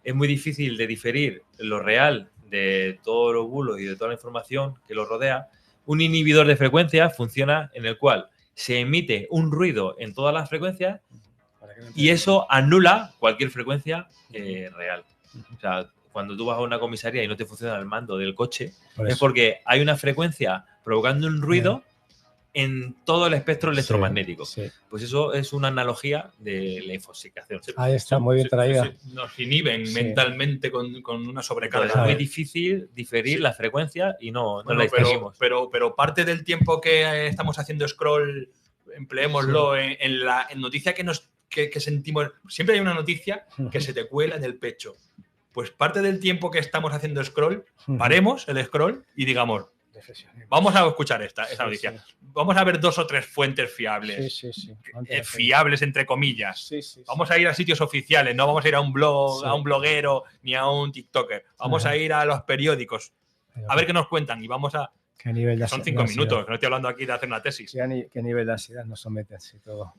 es muy difícil de diferir lo real de todos los bulos y de toda la información que lo rodea. Un inhibidor de frecuencia funciona en el cual se emite un ruido en todas las frecuencias y eso anula cualquier frecuencia real. O sea, cuando tú vas a una comisaría y no te funciona el mando del coche, Por es eso. porque hay una frecuencia provocando un ruido en todo el espectro electromagnético. Sí. Pues eso es una analogía de la infoxicación. Ahí está, muy bien traída. Sí. Nos inhiben Sí. mentalmente con una Entonces, sobrecarga. es muy difícil diferir la frecuencia y no Bueno, la distinguimos. pero parte del tiempo que estamos haciendo scroll, empleémoslo en noticia que sentimos. Siempre hay una noticia que se te cuela en el pecho. Pues parte del tiempo que estamos haciendo scroll, paremos el scroll y digamos, vamos a escuchar esta noticia. Sí. Vamos a ver 2 o 3 fuentes fiables. Sí. Fiables, entre comillas. Sí. Vamos a ir a sitios oficiales, no vamos a ir a un blog, Sí. a un bloguero ni a un TikToker. Vamos a ir a los periódicos a ver qué nos cuentan y vamos a... ¿Qué nivel de Son 5 ansiedad? minutos, que no estoy hablando aquí de hacer una tesis. ¿Qué nivel de ansiedad nos someten? Sí, todo.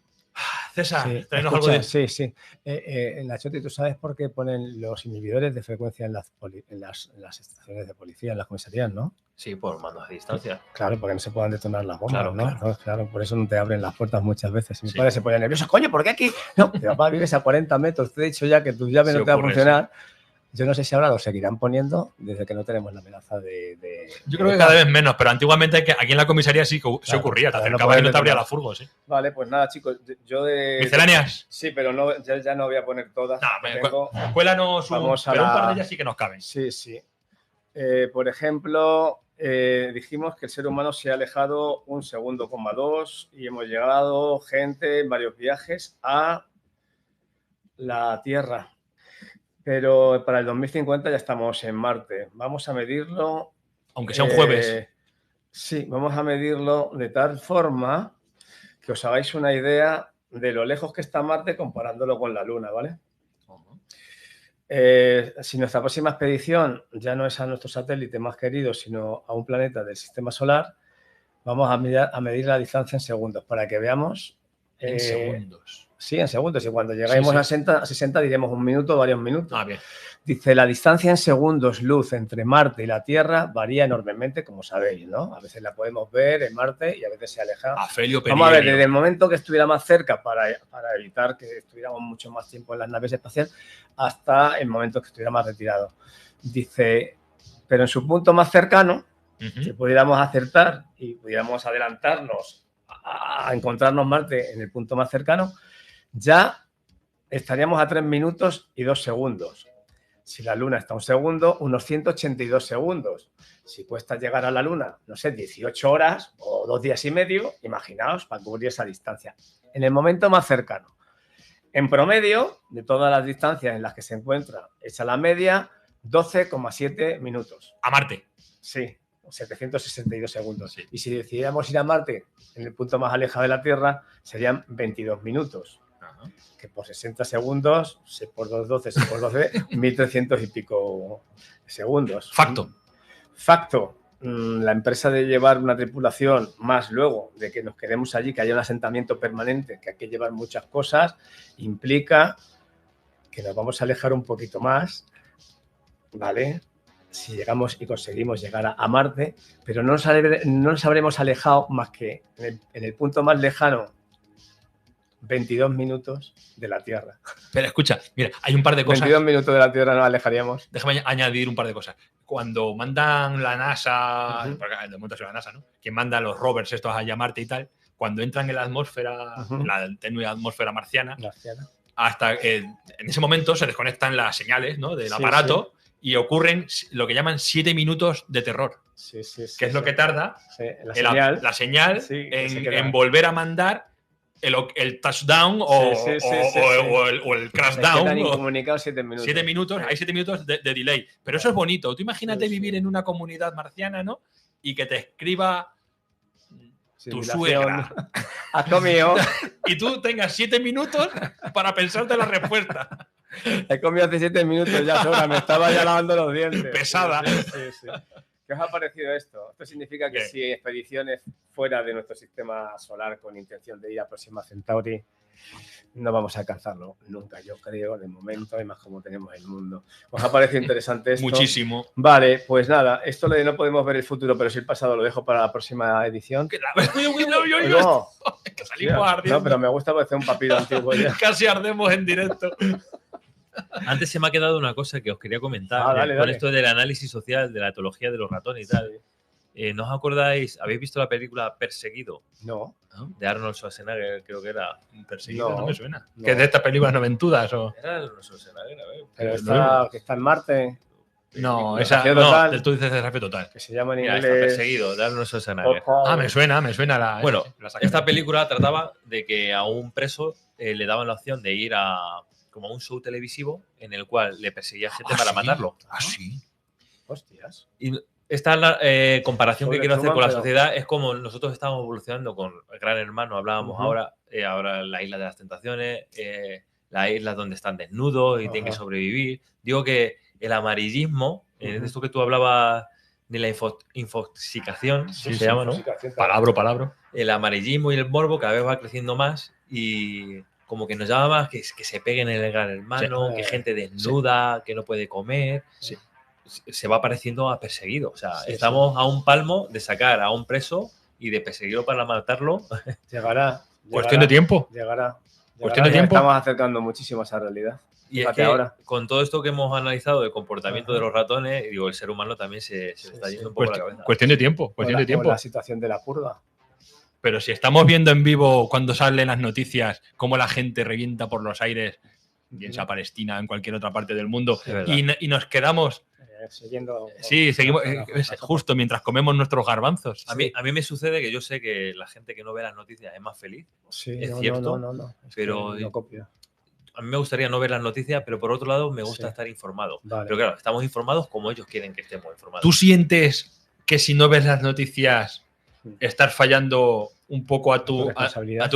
César, Sí, tráenos escucha, algo de... sí. En la Choti, ¿tú sabes por qué ponen los inhibidores de frecuencia en las estaciones de policía, en las comisarías, no? Sí, por mandos a distancia. Claro, porque no se puedan detonar las bombas, Claro, ¿no? Claro, por eso no te abren las puertas muchas veces. Mi Sí. padre se pone nervioso, coño, ¿por qué aquí? No, mi papá vives a 40 metros, te he dicho ya que tu llave Sí no te va a ocurre, funcionar. Yo no sé si ahora lo seguirán poniendo desde que no tenemos la amenaza de... Yo creo que cada vez menos, pero antiguamente aquí en la comisaría sí que se Claro, ocurría. Te claro, no acercabas y no puedes te abría detonar. la furgo, sí. Vale, pues nada, chicos, yo de... Misceláneas. Sí, pero no, ya no voy a poner todas. No, que tengo. cuélanos un... Vamos a Pero un la- par de ellas sí que nos caben. Sí. Por ejemplo, dijimos que el ser humano se ha alejado 1,2 segundos y hemos llegado, gente, en varios viajes a la Tierra. Pero para el 2050 ya estamos en Marte. Vamos a medirlo. Aunque sea un jueves. Sí, vamos a medirlo de tal forma que os hagáis una idea de lo lejos que está Marte comparándolo con la Luna, ¿vale? Si nuestra próxima expedición ya no es a nuestro satélite más querido, sino a un planeta del sistema solar, vamos a medir la distancia en segundos para que veamos En segundos. Sí, en segundos. Y cuando lleguemos Sí. a 60 diremos 1 minuto o varios minutos. Ah, bien. Dice, la distancia en segundos luz entre Marte y la Tierra varía enormemente, como sabéis, ¿no? A veces la podemos ver en Marte y a veces se aleja. Afelio Vamos a ver, Perihelio. desde el momento que estuviera más cerca para evitar que estuviéramos mucho más tiempo en las naves espaciales hasta el momento que estuviera más retirado. Dice, pero en su punto más cercano, si pudiéramos acertar y pudiéramos adelantarnos a encontrarnos Marte en el punto más cercano, ya estaríamos a 3 minutos y 2 segundos. Si la Luna está a 1 segundo, unos 182 segundos. Si cuesta llegar a la Luna, no sé, 18 horas o 2 días y medio, imaginaos para cubrir esa distancia. En el momento más cercano. En promedio, de todas las distancias en las que se encuentra hecha la media, 12,7 minutos. A Marte. Sí, 762 segundos. Sí. Y si decidiéramos ir a Marte, en el punto más alejado de la Tierra, serían 22 minutos. Ajá. Que por 60 segundos, 6 por 2, 12, 6 por 12, 1300 y pico segundos. Facto. La empresa de llevar una tripulación, más luego de que nos quedemos allí, que haya un asentamiento permanente, que hay que llevar muchas cosas, implica que nos vamos a alejar un poquito más, ¿vale? Si llegamos y conseguimos llegar a Marte, pero no nos habremos alejado más que en el punto más lejano, 22 minutos de la Tierra. Pero escucha, mira, hay un par de cosas. 22 minutos de la Tierra nos alejaríamos. Déjame añadir un par de cosas. Cuando mandan la NASA, porque de momento es la NASA, ¿no? Que manda los rovers estos a Marte y tal, cuando entran en la atmósfera, en la tenue atmósfera marciana, hasta en ese momento se desconectan las señales, ¿no? Del aparato y ocurren lo que llaman 7 minutos de terror. Que es lo que tarda la señal en volver a mandar el touchdown o el crashdown. Quedan incomunicados 7 minutos. 7 minutos, hay 7 minutos de delay. Pero eso es bonito. Tú imagínate vivir en una comunidad marciana, ¿no? Y que te escriba tu suegra. Has comido. Y tú tengas 7 minutos para pensarte la respuesta. He comido hace 7 minutos ya sola, me estaba ya lavando los dientes. Pesada. Sí. ¿Qué os ha parecido esto? Esto significa que si expediciones fuera de nuestro sistema solar con intención de ir a Próxima Centauri, no vamos a alcanzarlo nunca, yo creo, de momento, y más como tenemos el mundo. ¿Os ha parecido interesante esto? Muchísimo. Vale, pues nada, esto de no podemos ver el futuro, pero sí el pasado lo dejo para la próxima edición. Que salimos ardiendo. No, pero me gusta parecer un papiro antiguo ya. Casi ardemos en directo. Antes se me ha quedado una cosa que os quería comentar con esto del análisis social, de la etología de los ratones y tal. ¿No os acordáis? ¿Habéis visto la película Perseguido? No. De Arnold Schwarzenegger, creo que era. Perseguido no me suena. No. ¿Que es de estas películas noventudas? ¿O? Era Arnold Schwarzenegger, a ver. Pero que está en Marte. No, esa no, tú dices Desafío Total. Que se llama en inglés. Está Perseguido, de Arnold Schwarzenegger. Me suena la. Bueno, esta película trataba de que a un preso le daban la opción de ir a como un show televisivo en el cual le perseguía gente para matarlo. Ah, sí. Hostias. Y esta comparación que quiero hacer con la sociedad es como nosotros estamos evolucionando con el Gran Hermano, hablábamos ahora la Isla de las Tentaciones, las islas donde están desnudos y tienen que sobrevivir. Digo que el amarillismo, de esto que tú hablabas de la infoxicación, se llama, ¿no? Palabra. El amarillismo y el morbo cada vez va creciendo más y como que nos llama más que se peguen en el Gran Hermano, que gente desnuda, que no puede comer. Sí. Se va pareciendo a Perseguido. O sea, estamos a un palmo de sacar a un preso y de perseguirlo para matarlo. Llegará. Cuestión de tiempo. Llegará. Cuestión de tiempo. Estamos acercando muchísimo a esa realidad. Y es que ahora, con todo esto que hemos analizado del comportamiento de los ratones, digo, el ser humano también se está yendo un poco la cabeza. Cuestión de tiempo. La situación de la purga. Pero si estamos viendo en vivo cuando salen las noticias cómo la gente revienta por los aires, bien sea Palestina, en cualquier otra parte del mundo, y nos quedamos siguiendo. Sí, seguimos justo mientras comemos nuestros garbanzos. A mí me sucede que yo sé que la gente que no ve las noticias es más feliz. Sí, es cierto. No. Pero no copio. A mí me gustaría no ver las noticias, pero por otro lado me gusta estar informado. Vale. Pero claro, estamos informados como ellos quieren que estemos informados. ¿Tú sientes que si no ves las noticias estás fallando un poco a tu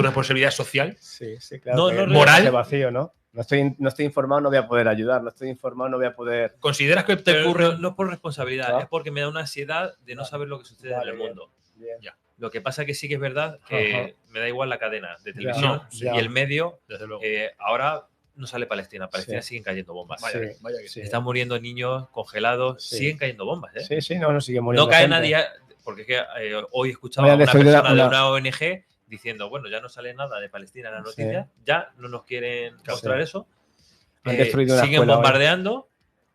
responsabilidad social? Sí, claro. No, moral. Ese vacío, ¿no? No estoy informado, no voy a poder ayudar. No estoy informado, no voy a poder. ¿Consideras que te ocurre? No es por responsabilidad, es porque me da una ansiedad de no saber lo que sucede en el mundo. Bien. Ya. Lo que pasa que sí que es verdad que me da igual la cadena de televisión Ya. y el medio. Desde luego. Ahora no sale Palestina. Palestina siguen cayendo bombas. Vaya que sí. Están muriendo niños congelados. Sí. Siguen cayendo bombas. Sí, sí, no sigue muriendo No cae gente. nadie. Porque es que hoy he escuchado a Vayan una destruir persona de una- una ONG diciendo, bueno, ya no sale nada de Palestina en las noticias, ya no nos quieren mostrar eso. Han destruido una Siguen escuela hoy. bombardeando.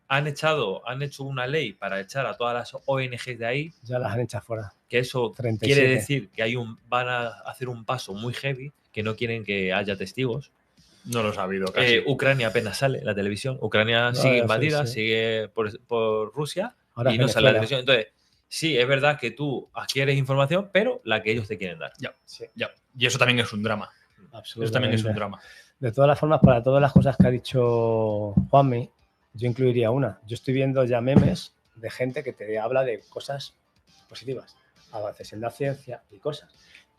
Han hecho una ley para echar a todas las ONGs de ahí, Ya las han echado fuera. que eso 37. quiere decir que van a hacer un paso muy heavy, que no quieren que haya testigos. No lo he sabido casi. Ucrania apenas sale en la televisión. Ucrania No, sigue sí, invadida, sí. sigue por Rusia Ahora y no sale en la Venezuela. televisión. Entonces, sí, es verdad que tú adquieres información, pero la que ellos te quieren dar. Sí, Ya. Y eso también es un drama. absolutamente. Eso también es un drama. De todas las formas, para todas las cosas que ha dicho Juanmi, yo incluiría una. Yo estoy viendo ya memes de gente que te habla de cosas positivas, avances en la ciencia y cosas.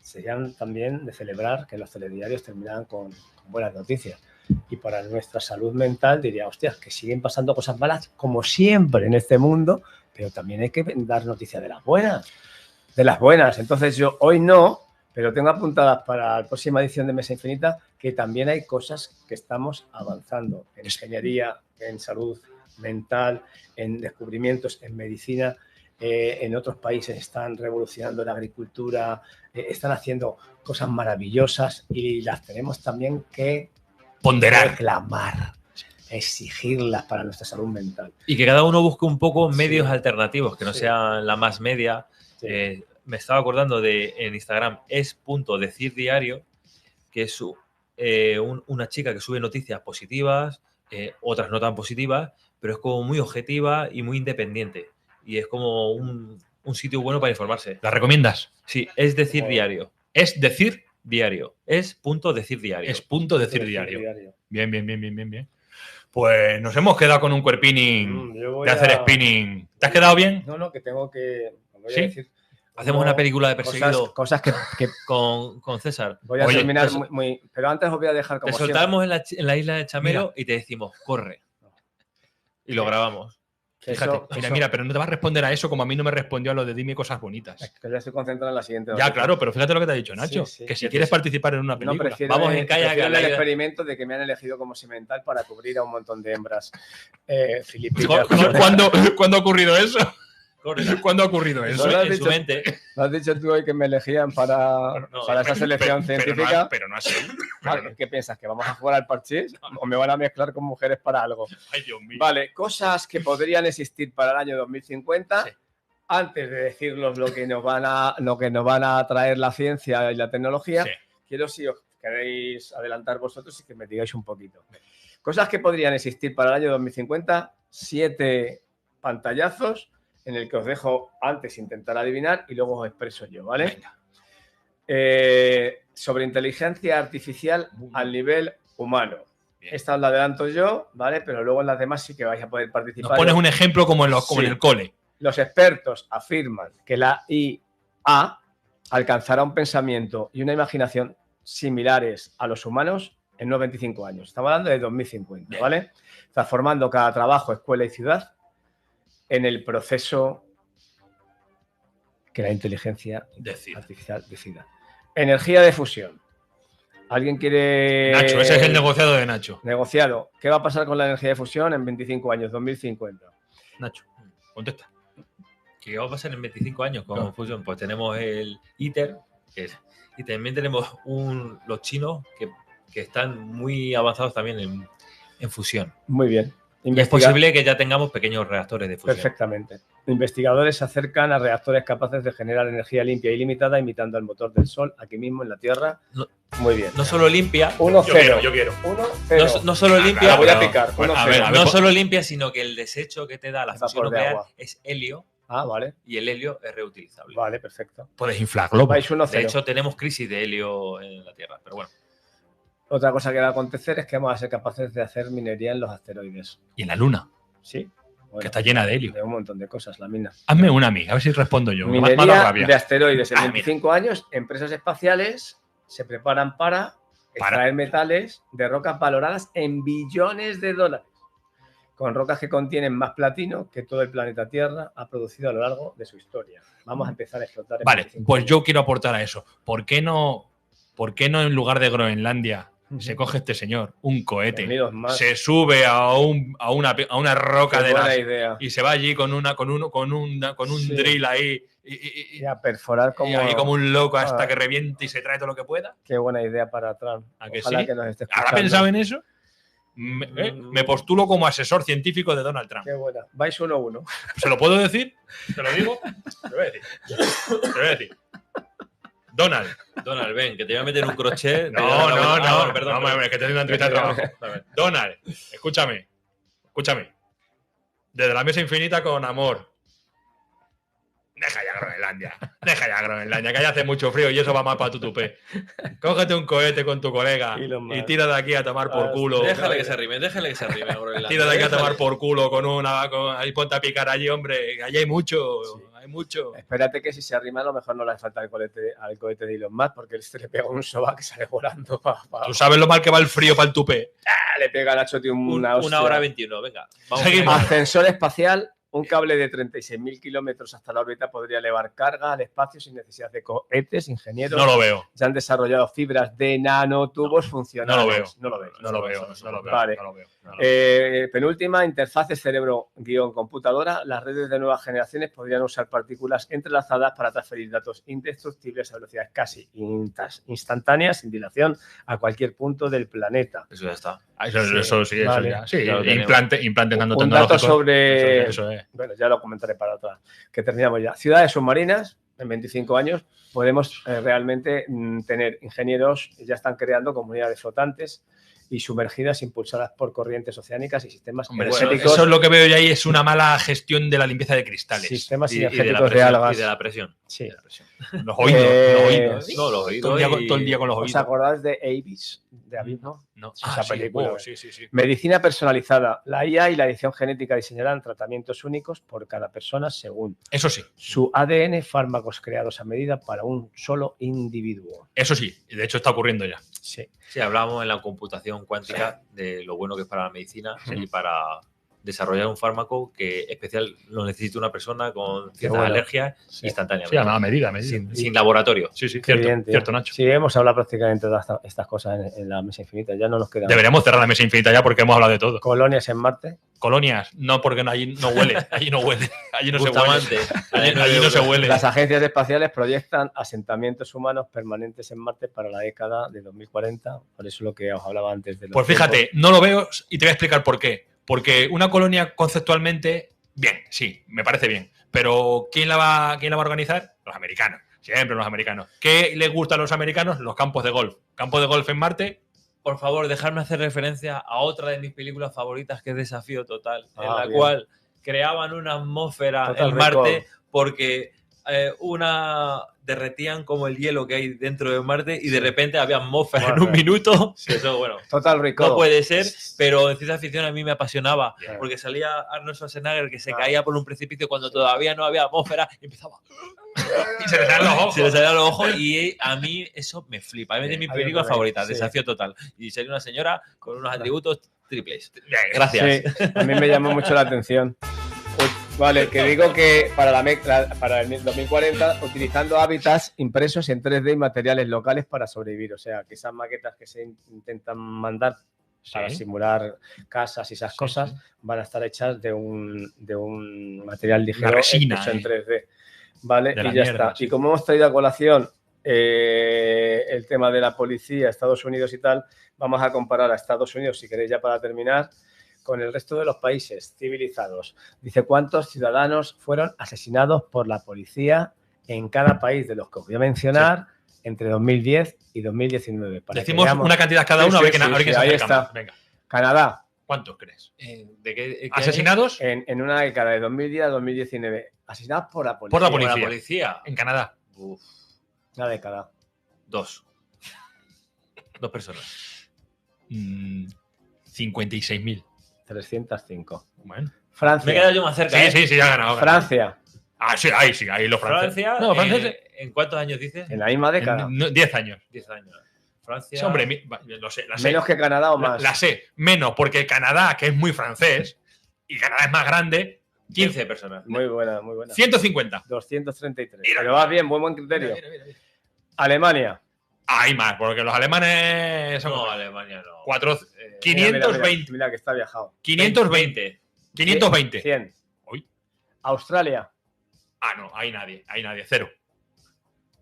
Serían también de celebrar que los telediarios terminaran con buenas noticias. Y para nuestra salud mental diría, hostias, que siguen pasando cosas malas como siempre en este mundo, pero también hay que dar noticias de las buenas. De las buenas. Entonces yo hoy no, pero tengo apuntadas para la próxima edición de Mesa Infinita que también hay cosas que estamos avanzando en ingeniería, en salud mental, en descubrimientos, en medicina. En otros países están revolucionando la agricultura, están haciendo cosas maravillosas y las tenemos también que Ponderar. reclamar, exigirlas para nuestra salud mental. Y que cada uno busque un poco medios Sí. alternativos, que no Sí. sean la más media. Sí. Me estaba acordando en Instagram es.decirdiario, que es una chica que sube noticias positivas, otras no tan positivas, pero es como muy objetiva y muy independiente. Y es como un sitio bueno para informarse. ¿La recomiendas? Sí, es decir Oh. diario. Es decir, Diario. Es.decirdiario. es punto decir diario. Bien. Pues nos hemos quedado con un cuerpinning Yo voy de hacer a- spinning. ¿Te has quedado bien? No, que tengo que... voy a ¿Sí? decir Hacemos como una película de perseguido cosas que con César. voy a Oye, terminar te- muy... Pero antes os voy a dejar Te como soltamos en la isla de Chamelo y te decimos, corre. Y lo Sí. grabamos. Fíjate, Eso- mira, pero no te vas a responder a eso como a mí no me respondió a lo de dime cosas bonitas. Es que ya estoy concentrado en la siguiente. Ya, noticia. claro, pero fíjate lo que te ha dicho Nacho, Sí, sí. que si Que quieres te- participar en una No, película. prefiero, Vamos en kayak prefiero a la el isla. experimento de que me han elegido como semental para cubrir a un montón de hembras filipinas. ¿Cuándo ha ocurrido eso? Corre. ¿Cuándo ha ocurrido Eso eso? lo has En su dicho. mente. ¿Lo has dicho tú hoy que me elegían para esa selección científica? Pero no así. Vale, ¿qué piensas? ¿Que vamos a jugar al parchís? ¿O me van a mezclar con mujeres para algo? Ay, Dios mío. Vale, cosas que podrían existir para el año 2050. Sí. Antes de deciros lo que nos van a traer la ciencia y la tecnología, Sí. quiero, si os queréis adelantar vosotros, y que me digáis un poquito. Cosas que podrían existir para el año 2050, 7 pantallazos en el que os dejo antes intentar adivinar y luego os expreso yo, ¿vale? Venga. Sobre inteligencia artificial al nivel humano. Bien. Esta os la adelanto yo, ¿vale? Pero luego en las demás sí que vais a poder Nos participar. pones un ejemplo como en Sí. el cole. Los expertos afirman que la IA alcanzará un pensamiento y una imaginación similares a los humanos en unos 25 años. Estamos hablando de 2050, Bien. ¿vale? Transformando cada trabajo, escuela y ciudad en el proceso que la inteligencia Decir. artificial decida. Energía de fusión. ¿Alguien quiere...? Nacho, ese es el negociado de Nacho. Negociado. ¿Qué va a pasar con la energía de fusión en 25 años, 2050? Nacho, contesta. ¿Qué va a pasar en 25 años con Claro. fusión? Pues tenemos el ITER, y también tenemos los chinos que están muy avanzados también en fusión. Muy bien. Y es posible que ya tengamos pequeños reactores de fusión. Perfectamente. Investigadores se acercan a reactores capaces de generar energía limpia y ilimitada imitando el motor del Sol aquí mismo en la Tierra. No- Muy bien. No solo limpia, 1-0. Yo quiero. 1-0. no solo limpia, La voy a pero- picar. bueno, 1-0. a ver, no pues- solo limpia, sino que el desecho que te da la Es vapor fusión de nuclear agua. es helio Ah, vale. y el helio es reutilizable. Vale, perfecto. Puedes inflar globos. Vais 1-0. De hecho, tenemos crisis de helio en la Tierra, pero bueno. Otra cosa que va a acontecer es que vamos a ser capaces de hacer minería en los asteroides. Y en la luna, ¿Sí? Bueno, que está llena de helio. de un montón de cosas, la mina. Hazme una a mí, a ver si respondo yo. Me has dado Minería rabia. de asteroides. En Ah, 25 años, empresas espaciales se preparan para extraer metales de rocas valoradas en billones de dólares. con rocas que contienen más platino que todo el planeta Tierra ha producido a lo largo de su historia. Vamos a empezar a explotar. Vale, pues yo quiero aportar a eso. ¿Por qué no en lugar de Groenlandia se coge este señor un cohete, se sube a una roca de las idea. Y se va allí con un drill ahí y a perforar como un loco hasta que reviente y se trae todo lo que pueda? Qué buena idea para Trump. ¿A que Ojalá sí? que nos esté ¿Habrá pensado en eso? Me postulo como asesor científico de Donald Trump. Qué buena. Vais 1-1. ¿Se lo puedo decir? ¿Te lo digo? Te lo voy a decir. Donald, ven, que te voy a meter un crochet. No, perdón. Es que te doy una entrevista de trabajo. Donald, escúchame. Desde la mesa infinita con amor. Deja ya Groenlandia, que ya hace mucho frío y eso va mal para tu tupé. Cógete un cohete con tu colega y tira de aquí a tomar por culo. Déjale que se arrime, Groenlandia. Tira de aquí a tomar por culo ahí ponte a picar allí, hombre. Allí hay mucho. Sí. Hay mucho. Espérate que si se arrima a lo mejor no le hace falta al cohete de Elon Musk porque él se le pega un soba que sale volando. ¿Tú sabes lo mal que va el frío para el tupé? Le pega a Nacho una hora 21, venga. Vamos. Ascensor espacial. Un cable de 36.000 kilómetros hasta la órbita podría elevar carga al espacio sin necesidad de cohetes. Ingenieros no lo veo. Ya han desarrollado fibras de nanotubos funcionales. No lo veo. Vale. Penúltima, interfaces cerebro-computadora. Las redes de nuevas generaciones podrían usar partículas entrelazadas para transferir datos indestructibles a velocidades casi instantáneas, sin dilación, a cualquier punto del planeta. Eso ya está. Eso sí, vale. Eso ya. Sí, implante nanotecnológico. Un dato sobre... Eso es. Bueno, ya lo comentaré para atrás. Que terminamos ya. Ciudades submarinas, en 25 años, podemos realmente tener ingenieros, ya están creando comunidades flotantes y sumergidas impulsadas por corrientes oceánicas y sistemas energéticos. Eso es lo que veo yo ahí, es una mala gestión de la limpieza de cristales. Sistemas energéticos de algas. Y de la presión. Sí. Los oídos. Los oídos. Todo el día con los oídos. ¿Os acordáis de Abyss? ¿De Abyss, no? No. Esa película. Sí. Medicina personalizada. La IA y la edición genética diseñarán tratamientos únicos por cada persona según eso sí. Su ADN, fármacos creados a medida para un solo individuo. Eso sí, de hecho está ocurriendo ya. Sí, hablábamos en la computación cuántica de lo bueno que es para la medicina y para desarrollar un fármaco que especial lo necesita una persona con ciertas alergias instantáneamente. Sí, a medida. Sin laboratorio. Sí, cierto, Nacho. Sí, hemos hablado prácticamente de estas cosas en la mesa infinita. Ya no nos queda. Deberíamos cerrar la mesa infinita ya porque hemos hablado de todo. Colonias en Marte. Colonias, no, porque allí no huele. Allí no huele. Allí no Bustamante. Allí no se huele. Las agencias espaciales proyectan asentamientos humanos permanentes en Marte para la década de 2040. Por eso lo que os hablaba antes de los Pues fíjate, no lo veo y te voy a explicar por qué. Porque una colonia conceptualmente, bien, sí, me parece bien. Pero ¿quién la va a organizar? Los americanos. Siempre los americanos. ¿Qué les gusta a los americanos? Los campos de golf. Campos de golf en Marte. Por favor, dejadme hacer referencia a otra de mis películas favoritas, que es Desafío Total, en la cual creaban una atmósfera en Marte porque derretían como el hielo que hay dentro de Marte y de repente había atmósfera en un minuto. Eso, bueno, Total Recall. No puede ser, pero en ciencia ficción a mí me apasionaba porque salía Arnold Schwarzenegger que se caía por un precipicio cuando todavía no había atmósfera y empezaba... Y se le salían los ojos. Y a mí eso me flipa. A mí es de mis películas favoritas, Desafío Total. Y sería una señora con unos atributos triples. Gracias. Sí, a mí me llamó mucho la atención. Vale, que digo que para el 2040 utilizando hábitats impresos en 3D y materiales locales para sobrevivir. O sea, que esas maquetas que se intentan mandar para simular casas y esas cosas van a estar hechas de un material ligero resina, hecho en 3D. Vale, y ya mierda, está. Y como hemos traído a colación el tema de la policía, Estados Unidos y tal, vamos a comparar a Estados Unidos, si queréis ya para terminar, con el resto de los países civilizados. Dice, ¿cuántos ciudadanos fueron asesinados por la policía en cada país de los que os voy a mencionar entre 2010 y 2019? Decimos una cantidad cada uno, a ver quién se ahí está. Venga. Canadá. ¿Cuántos crees? ¿De qué ¿Asesinados? En una década de 2010 a 2019. Asesinados por la policía. Por la policía. En Canadá. Uf. Una década. 2 personas. 56.000. 305. Bueno. Francia. Me he quedado yo más cerca. Sí, ya ha ganado. Francia. Sí, ahí los franceses. Francia. No, franceses. ¿En cuántos años dices? En la misma década. 10 años. 10 años. Francia. Sí, hombre, lo sé, la sé. Menos que Canadá o más. La sé, menos, porque Canadá, que es muy francés, y Canadá es más grande. 15 personas. Muy buena, muy buena. 150. 233. Mira, Pero va bien, buen criterio. Mira. Alemania. Hay más, porque los alemanes son No, Alemania no. 520. Mira que está viajado. 520. 520. 100. Uy. Australia. Ah, no, hay nadie, cero.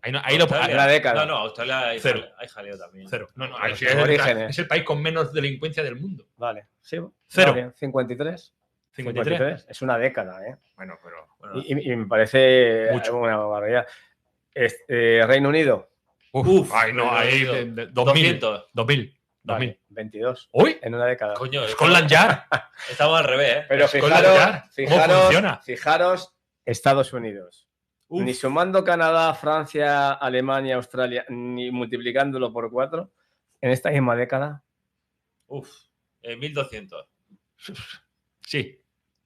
Ahí lo Australia. la década. No, Australia hay, Cero. Hay jaleo también. Cero. No, Los si es orígenes. es el país con menos delincuencia del mundo. Vale. Sí. Cero. Va bien. 53. 53. Es una década, ¿eh? Bueno, pero. Bueno, Y me parece Mucho. una barbaridad. Reino Unido. Ay, no, ahí. 2000. 200. 2000. Vale, 22. Uy, En una década. Coño, Scotland Yard. estamos al revés, ¿eh? Pero Scotland Yard. ¿Cómo funciona? fijaros, Estados Unidos. Uf. Ni sumando Canadá, Francia, Alemania, Australia, ni multiplicándolo por 4, en esta misma década, Uf, 1200. Sí.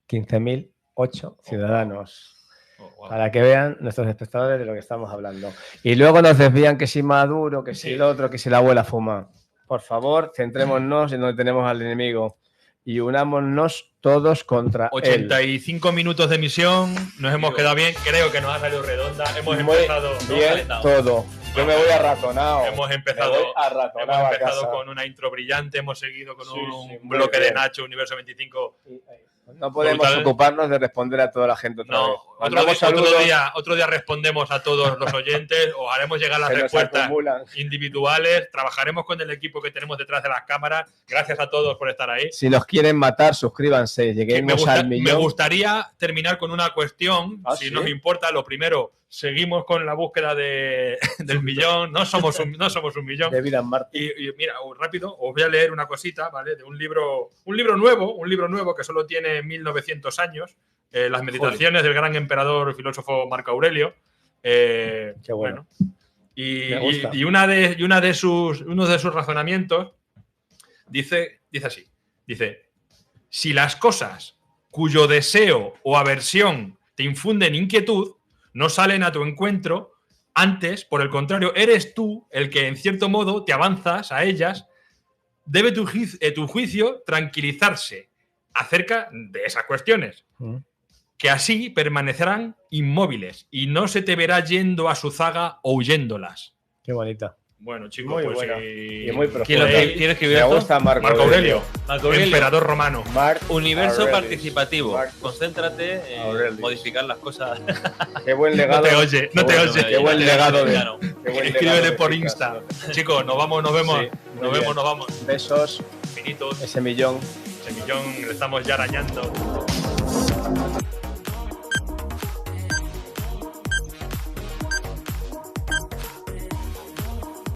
15.008 ciudadanos. Oh, wow. Para que vean nuestros espectadores de lo que estamos hablando. Y luego nos desvían que si Maduro, que si el otro, que si la abuela fuma. Por favor, centrémonos en donde tenemos al enemigo y unámonos todos contra él. 85 minutos de emisión. Nos hemos quedado bien. Creo que nos ha salido redonda. Hemos Muy empezado. bien todo. Yo me voy arratonado. Hemos Me empezado. voy arratonado Hemos a empezado casa. con una intro brillante, hemos seguido con Sí, un sí, muy bloque de bien. Nacho, Universo 25. No podemos Brutal. ocuparnos de responder a toda la gente otra No, vez. Mandamos otro día respondemos a todos los oyentes, os haremos llegar las que nos respuestas acumulan. individuales, trabajaremos con el equipo que tenemos detrás de las cámaras. Gracias a todos por estar ahí. Si nos quieren matar, suscríbanse. Que Lleguemos al me millón. gustaría terminar con una cuestión, ¿Ah, si sí? nos importa. Lo primero, seguimos con la búsqueda del millón, no somos un millón. De vida en Marte. Y mira, rápido, os voy a leer una cosita, ¿vale? De un libro nuevo que solo tiene 1900 años, Las meditaciones del gran emperador filósofo Marco Aurelio. Qué bueno. Me gusta. Y uno de sus razonamientos dice así, dice: si las cosas cuyo deseo o aversión te infunden inquietud no salen a tu encuentro, antes, por el contrario, eres tú el que en cierto modo te avanzas a ellas, debe tu juicio tranquilizarse acerca de esas cuestiones, que así permanecerán inmóviles y no se te verá yendo a su zaga o huyéndolas. Qué bonita. Bueno, chicos, Muy pues buena. sí. Y muy profunda. ¿Quién escribió Me esto? gusta Marco Aurelio, Marco Aurelio. emperador romano. Marc Universo Aurelius. participativo. Marc Concéntrate en Aurelius. modificar las cosas. Qué buen legado. No te oye, no te Qué buen- oye. Qué buen legado de. Claro. Qué buen Escríbele legado de por Picasso. Insta. Chicos, nos vemos. Sí, muy bien. Nos vamos. Besos, Finitos. ese millón. Ese millón le estamos ya arañando.